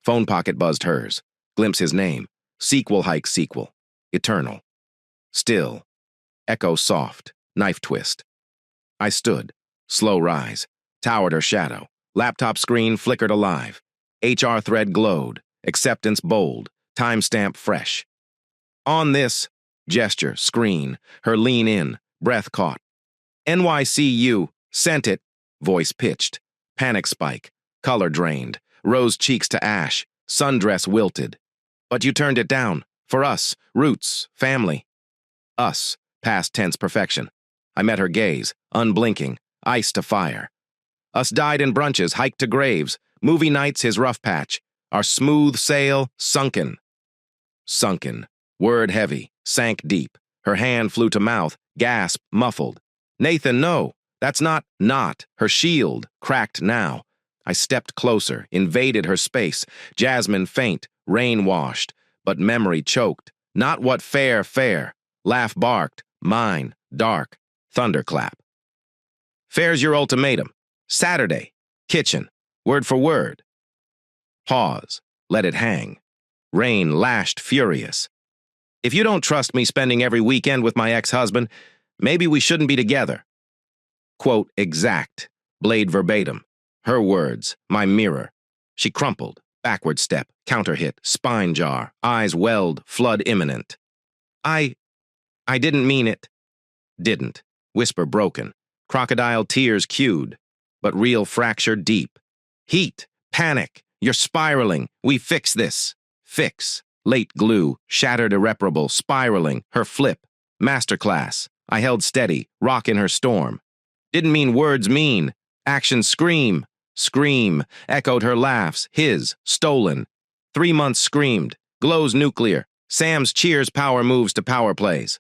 Phone pocket buzzed hers. Glimpse his name. Sequel hike sequel. Eternal. Still. Echo soft. Knife twist. I stood. Slow rise. Towered her shadow. Laptop screen flickered alive. HR thread glowed. Acceptance bold. Timestamp fresh. On this. Gesture. Screen. Her lean in. Breath caught. NYCU. Sent it. Voice pitched. Panic spike. Color drained. Rose cheeks to ash. Sundress wilted. But you turned it down. For us. Roots. Family. Us. Past tense perfection. I met her gaze. Unblinking. Ice to fire. Us died in brunches, hiked to graves. Movie nights his rough patch. Our smooth sail sunken. Sunken. Word heavy. Sank deep. Her hand flew to mouth. Gasp. Muffled. Nathan, no. That's not. Her shield. Cracked now. I stepped closer. Invaded her space. Jasmine faint. Rain washed. But memory choked. Not what fair. Laugh barked. Mine. Dark. Thunderclap. Fair's your ultimatum. Saturday. Kitchen. Word for word. Pause. Let it hang. Rain lashed furious. If you don't trust me spending every weekend with my ex-husband, maybe we shouldn't be together. Quote exact. Blade verbatim. Her words. My mirror. She crumpled. Backward step. Counter hit. Spine jar. Eyes welled. Flood imminent. I didn't mean it. Didn't. Whisper broken. Crocodile tears cued. But real fracture deep. Heat. Panic. You're spiraling. We fix this. Fix. Late glue. Shattered irreparable. Spiraling. Her flip. Masterclass. I held steady. Rock in her storm. Didn't mean words mean. Action scream. Scream. Echoed her laughs. His. Stolen. 3 months screamed. Glows nuclear. Sam's cheers power moves to power plays.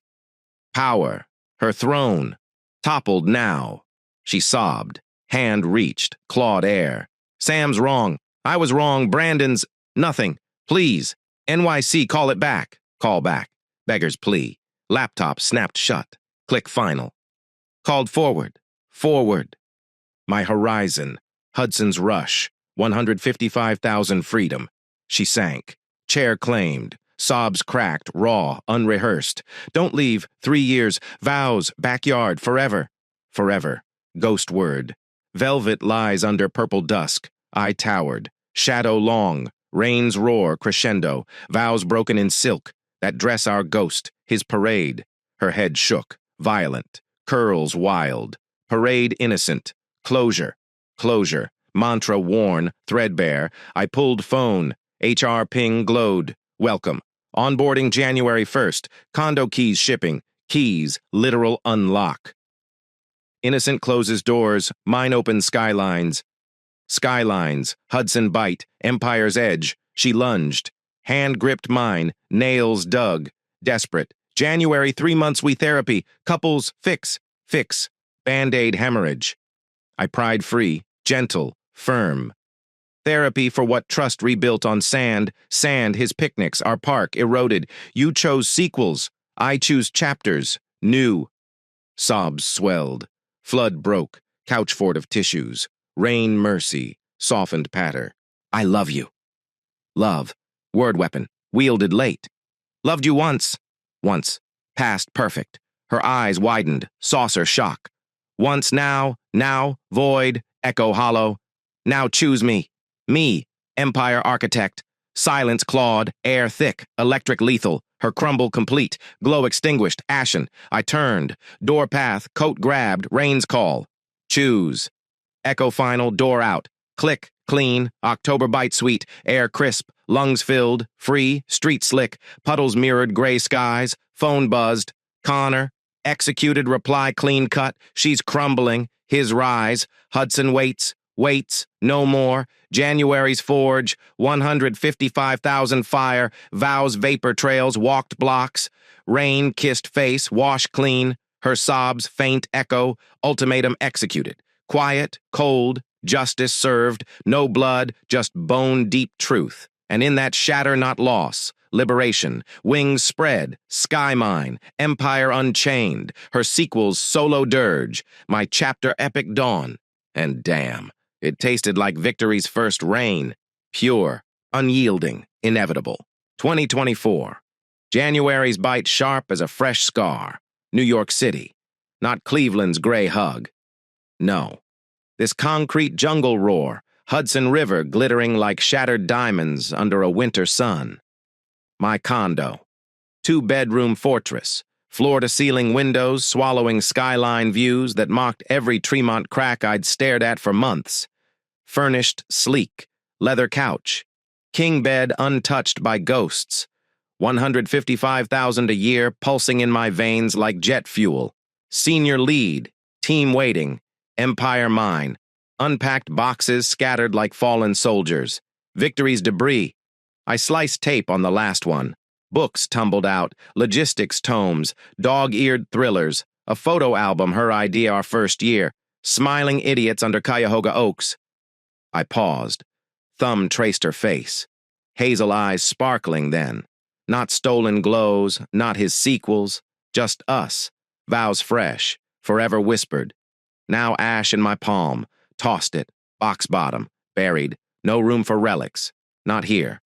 Power. Her throne. Toppled now. She sobbed. Hand reached. Clawed air. Sam's wrong. I was wrong. Brandon's nothing. Please. NYC, call it back. Call back. Beggar's plea. Laptop snapped shut. Click final. Called forward. Forward. My horizon. Hudson's rush. 155,000 freedom. She sank. Chair claimed. Sobs cracked, raw, unrehearsed. Don't leave. 3 years. Vows. Backyard. Forever. Forever. Ghost word. Velvet lies under purple dusk. I towered. Shadow long. Rain's roar crescendo. Vows broken in silk. That dress our ghost. His parade. Her head shook. Violent. Curls wild. Parade innocent. Closure. Closure. Mantra worn. Threadbare. I pulled phone. HR ping glowed. Welcome. Onboarding January 1st. Condo keys shipping. Keys. Literal unlock. Innocent closes doors. Mine opens skylines. Skylines. Hudson bite. Empire's edge. She lunged. Hand gripped mine. Nails dug. Desperate. January 3 months we therapy. Couples fix. Fix. Band-aid hemorrhage. I pried free. Gentle. Firm. Therapy for what trust rebuilt on sand. Sand, his picnics, our park, eroded. You chose sequels. I choose chapters. New. Sobs swelled. Flood broke. Couchfort of tissues. Rain mercy. Softened patter. I love you. Love. Word weapon. Wielded late. Loved you once. Once. Past perfect. Her eyes widened. Saucer shock. Once now. Now. Void. Echo hollow. Now choose me. Me, Empire architect. Silence clawed, air thick, electric lethal. Her crumble complete, glow extinguished, ashen. I turned, door path, coat grabbed, rain's call. Choose. Echo final, door out. Click, clean, October bite sweet, air crisp, lungs filled, free, street slick, puddles mirrored gray skies, phone buzzed. Connor, executed reply clean cut, she's crumbling, his rise. Hudson waits, no more. January's forge, 155,000 fire, vows vapor trails, walked blocks. Rain kissed face, wash clean. Her sobs faint echo, ultimatum executed. Quiet, cold, justice served, no blood, just bone-deep truth. And in that shatter not loss, liberation, wings spread, sky mine, empire unchained, her sequels solo dirge, my chapter epic dawn. And damn, it tasted like victory's first rain, pure, unyielding, inevitable. 2024. January's bite sharp as a fresh scar. New York City. Not Cleveland's gray hug. No. This concrete jungle roar, Hudson River glittering like shattered diamonds under a winter sun. My condo. 2-bedroom fortress. Floor-to-ceiling windows swallowing skyline views that mocked every Tremont crack I'd stared at for months. Furnished, sleek, leather couch. King bed untouched by ghosts. 155,000 a year pulsing in my veins like jet fuel. Senior lead, team waiting, empire mine. Unpacked boxes scattered like fallen soldiers. Victory's debris. I sliced tape on the last one. Books tumbled out, logistics tomes, dog-eared thrillers, a photo album her idea our first year, smiling idiots under Cuyahoga Oaks. I paused. Thumb traced her face. Hazel eyes sparkling then. Not stolen glows, not his sequels, just us. Vows fresh, forever whispered. Now ash in my palm, tossed it, box bottom, buried, no room for relics. Not here.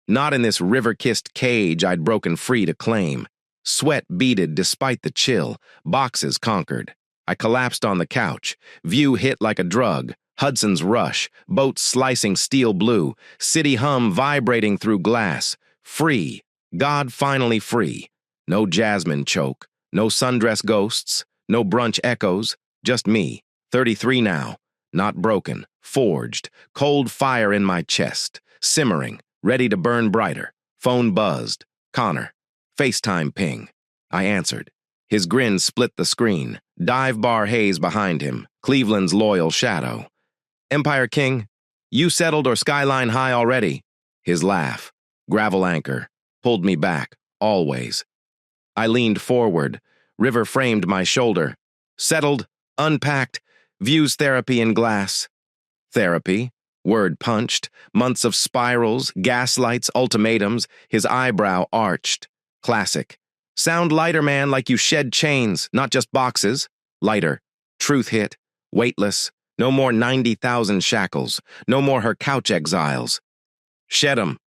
Not in this river-kissed cage I'd broken free to claim. Sweat beaded despite the chill, boxes conquered. I collapsed on the couch, view hit like a drug, Hudson's rush, boats slicing steel blue, city hum vibrating through glass. Free, God finally free. No jasmine choke, no sundress ghosts, no brunch echoes, just me, 33 now, not broken, forged, cold fire in my chest, simmering, ready to burn brighter. Phone buzzed. Connor. FaceTime ping. I answered. His grin split the screen. Dive bar haze behind him. Cleveland's loyal shadow. Empire King, you settled or skyline high already? His laugh. Gravel anchor. Pulled me back. Always. I leaned forward. River framed my shoulder. Settled. Unpacked. Views therapy in glass. Therapy. Word punched, months of spirals, gaslights, ultimatums, his eyebrow arched. Classic. Sound lighter, man, like you shed chains, not just boxes. Lighter. Truth hit. Weightless. No more 90,000 shackles. No more her couch exiles. Shed 'em.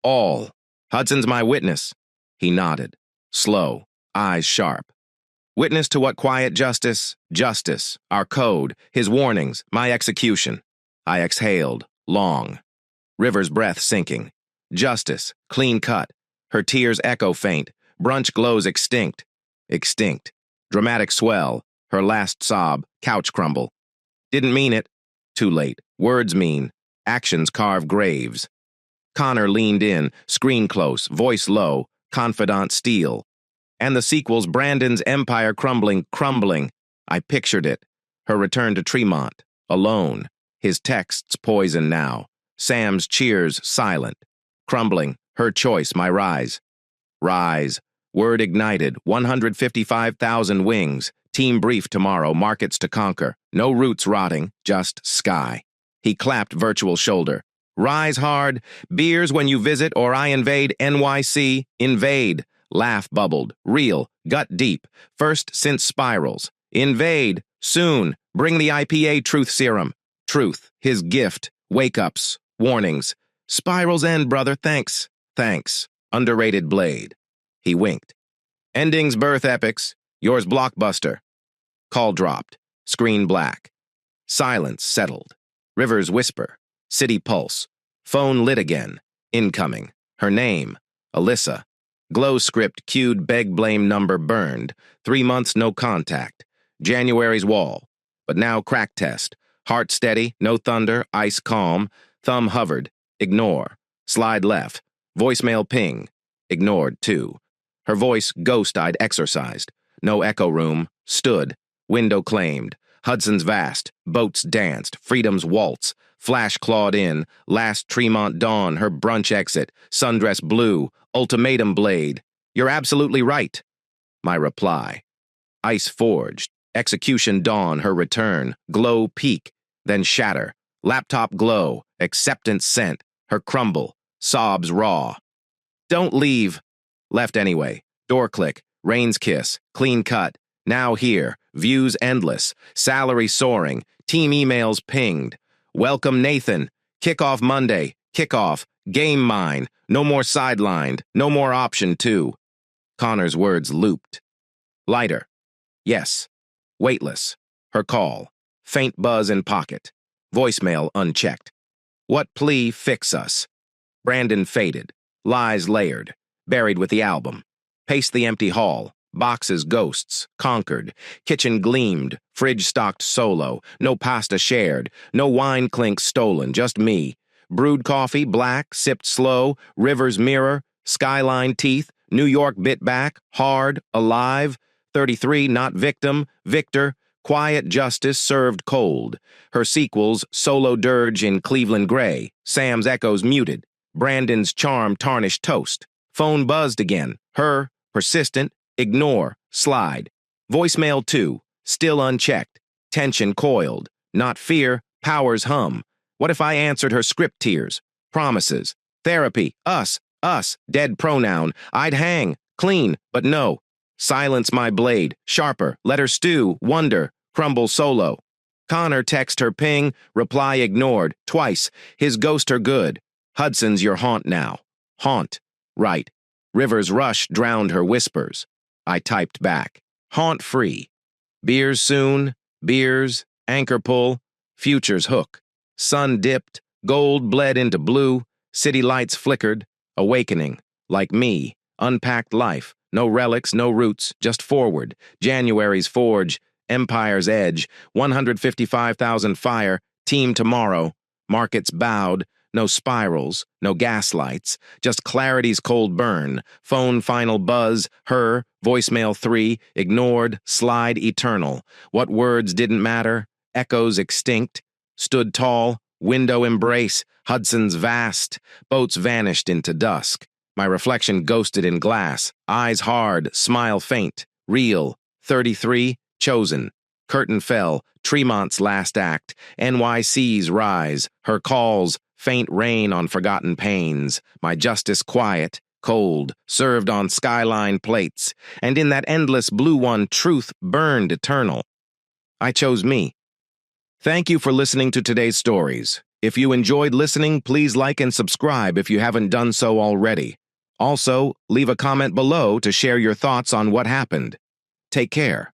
All. Hudson's my witness. He nodded. Slow, eyes sharp. Witness to what quiet justice? Justice, our code, his warnings, my execution. I exhaled, long. River's breath sinking. Justice, clean cut. Her tears echo faint. Brunch glows extinct. Extinct. Dramatic swell. Her last sob, couch crumble. Didn't mean it. Too late. Words mean. Actions carve graves. Connor leaned in, screen close, voice low, confidant steel. And the sequels, Brandon's empire crumbling. I pictured it. Her return to Tremont, alone. His texts poison now. Sam's cheers silent. Crumbling, her choice, my rise. Rise. Word ignited, 155,000 wings. Team brief tomorrow, markets to conquer. No roots rotting, just sky. He clapped virtual shoulder. Rise hard. Beers when you visit or I invade NYC. Invade. Laugh bubbled. Real. Gut deep. First since spirals. Invade. Soon. Bring the IPA truth serum. Truth. His gift. Wake-ups. Warnings. Spirals end, brother. Thanks. Thanks. Underrated blade. He winked. Endings birth epics. Yours blockbuster. Call dropped. Screen black. Silence settled. River's whisper. City pulse. Phone lit again. Incoming. Her name. Alyssa. Glow script cued beg blame number burned. 3 months no contact. January's wall. But now crack test. Heart steady, no thunder, ice calm. Thumb hovered. Ignore. Slide left. Voicemail ping. Ignored too. Her voice ghost-eyed exorcised. No echo room. Stood. Window claimed. Hudson's vast. Boats danced. Freedom's waltz. Flash clawed in. Last Tremont dawn. Her brunch exit. Sundress blue. Ultimatum blade. You're absolutely right. My reply. Ice forged. Execution dawn. Her return. Glow peak. Then shatter. Laptop glow. Acceptance sent. Her crumble. Sobs raw. Don't leave. Left anyway. Door click. Rain's kiss. Clean cut. Now here. Views endless. Salary soaring. Team emails pinged. Welcome Nathan. Kickoff Monday. Kickoff. Game mine. No more sidelined. No more option two. Connor's words looped. Lighter. Yes. Weightless. Her call. Faint buzz in pocket. Voicemail unchecked. What plea fix us? Brandon faded. Lies layered. Buried with the album. Paced the empty hall. Boxes ghosts. Conquered. Kitchen gleamed. Fridge stocked solo. No pasta shared. No wine clink stolen. Just me. Brewed coffee, black, sipped slow. River's mirror. Skyline teeth. New York bit back. Hard. Alive. 33 not victim. Victor. Quiet justice served cold. Her sequels, solo dirge in Cleveland gray. Sam's echoes muted. Brandon's charm tarnished toast. Phone buzzed again. Her, persistent, ignore, slide. Voicemail 2, still unchecked. Tension coiled. Not fear, powers hum. What if I answered her script tears? Promises. Therapy. Us. Dead pronoun. I'd hang. Clean. But no. Silence my blade. Sharper. Let her stew. Wonder. Crumble solo. Connor text her ping. Reply ignored. Twice. His ghost her good. Hudson's your haunt now. Haunt. Right. River's rush drowned her whispers. I typed back. Haunt free. Beers soon. Beers. Anchor pull. Futures hook. Sun dipped. Gold bled into blue. City lights flickered. Awakening. Like me. Unpacked life. No relics, no roots. Just forward. January's forge. Empire's edge. 155,000 fire. Team tomorrow. Markets bowed. No spirals, no gaslights, just clarity's cold burn, phone final buzz, her, voicemail 3, ignored, slide eternal. What words didn't matter, echoes extinct, stood tall, window embrace, Hudson's vast, boats vanished into dusk. My reflection ghosted in glass, eyes hard, smile faint, real, 33, chosen. Curtain fell, Tremont's last act, NYC's rise, her calls, faint rain on forgotten pains, my justice quiet, cold, served on skyline plates, and in that endless blue one truth burned eternal. I chose me. Thank you for listening to today's stories. If you enjoyed listening, please like and subscribe if you haven't done so already. Also, leave a comment below to share your thoughts on what happened. Take care.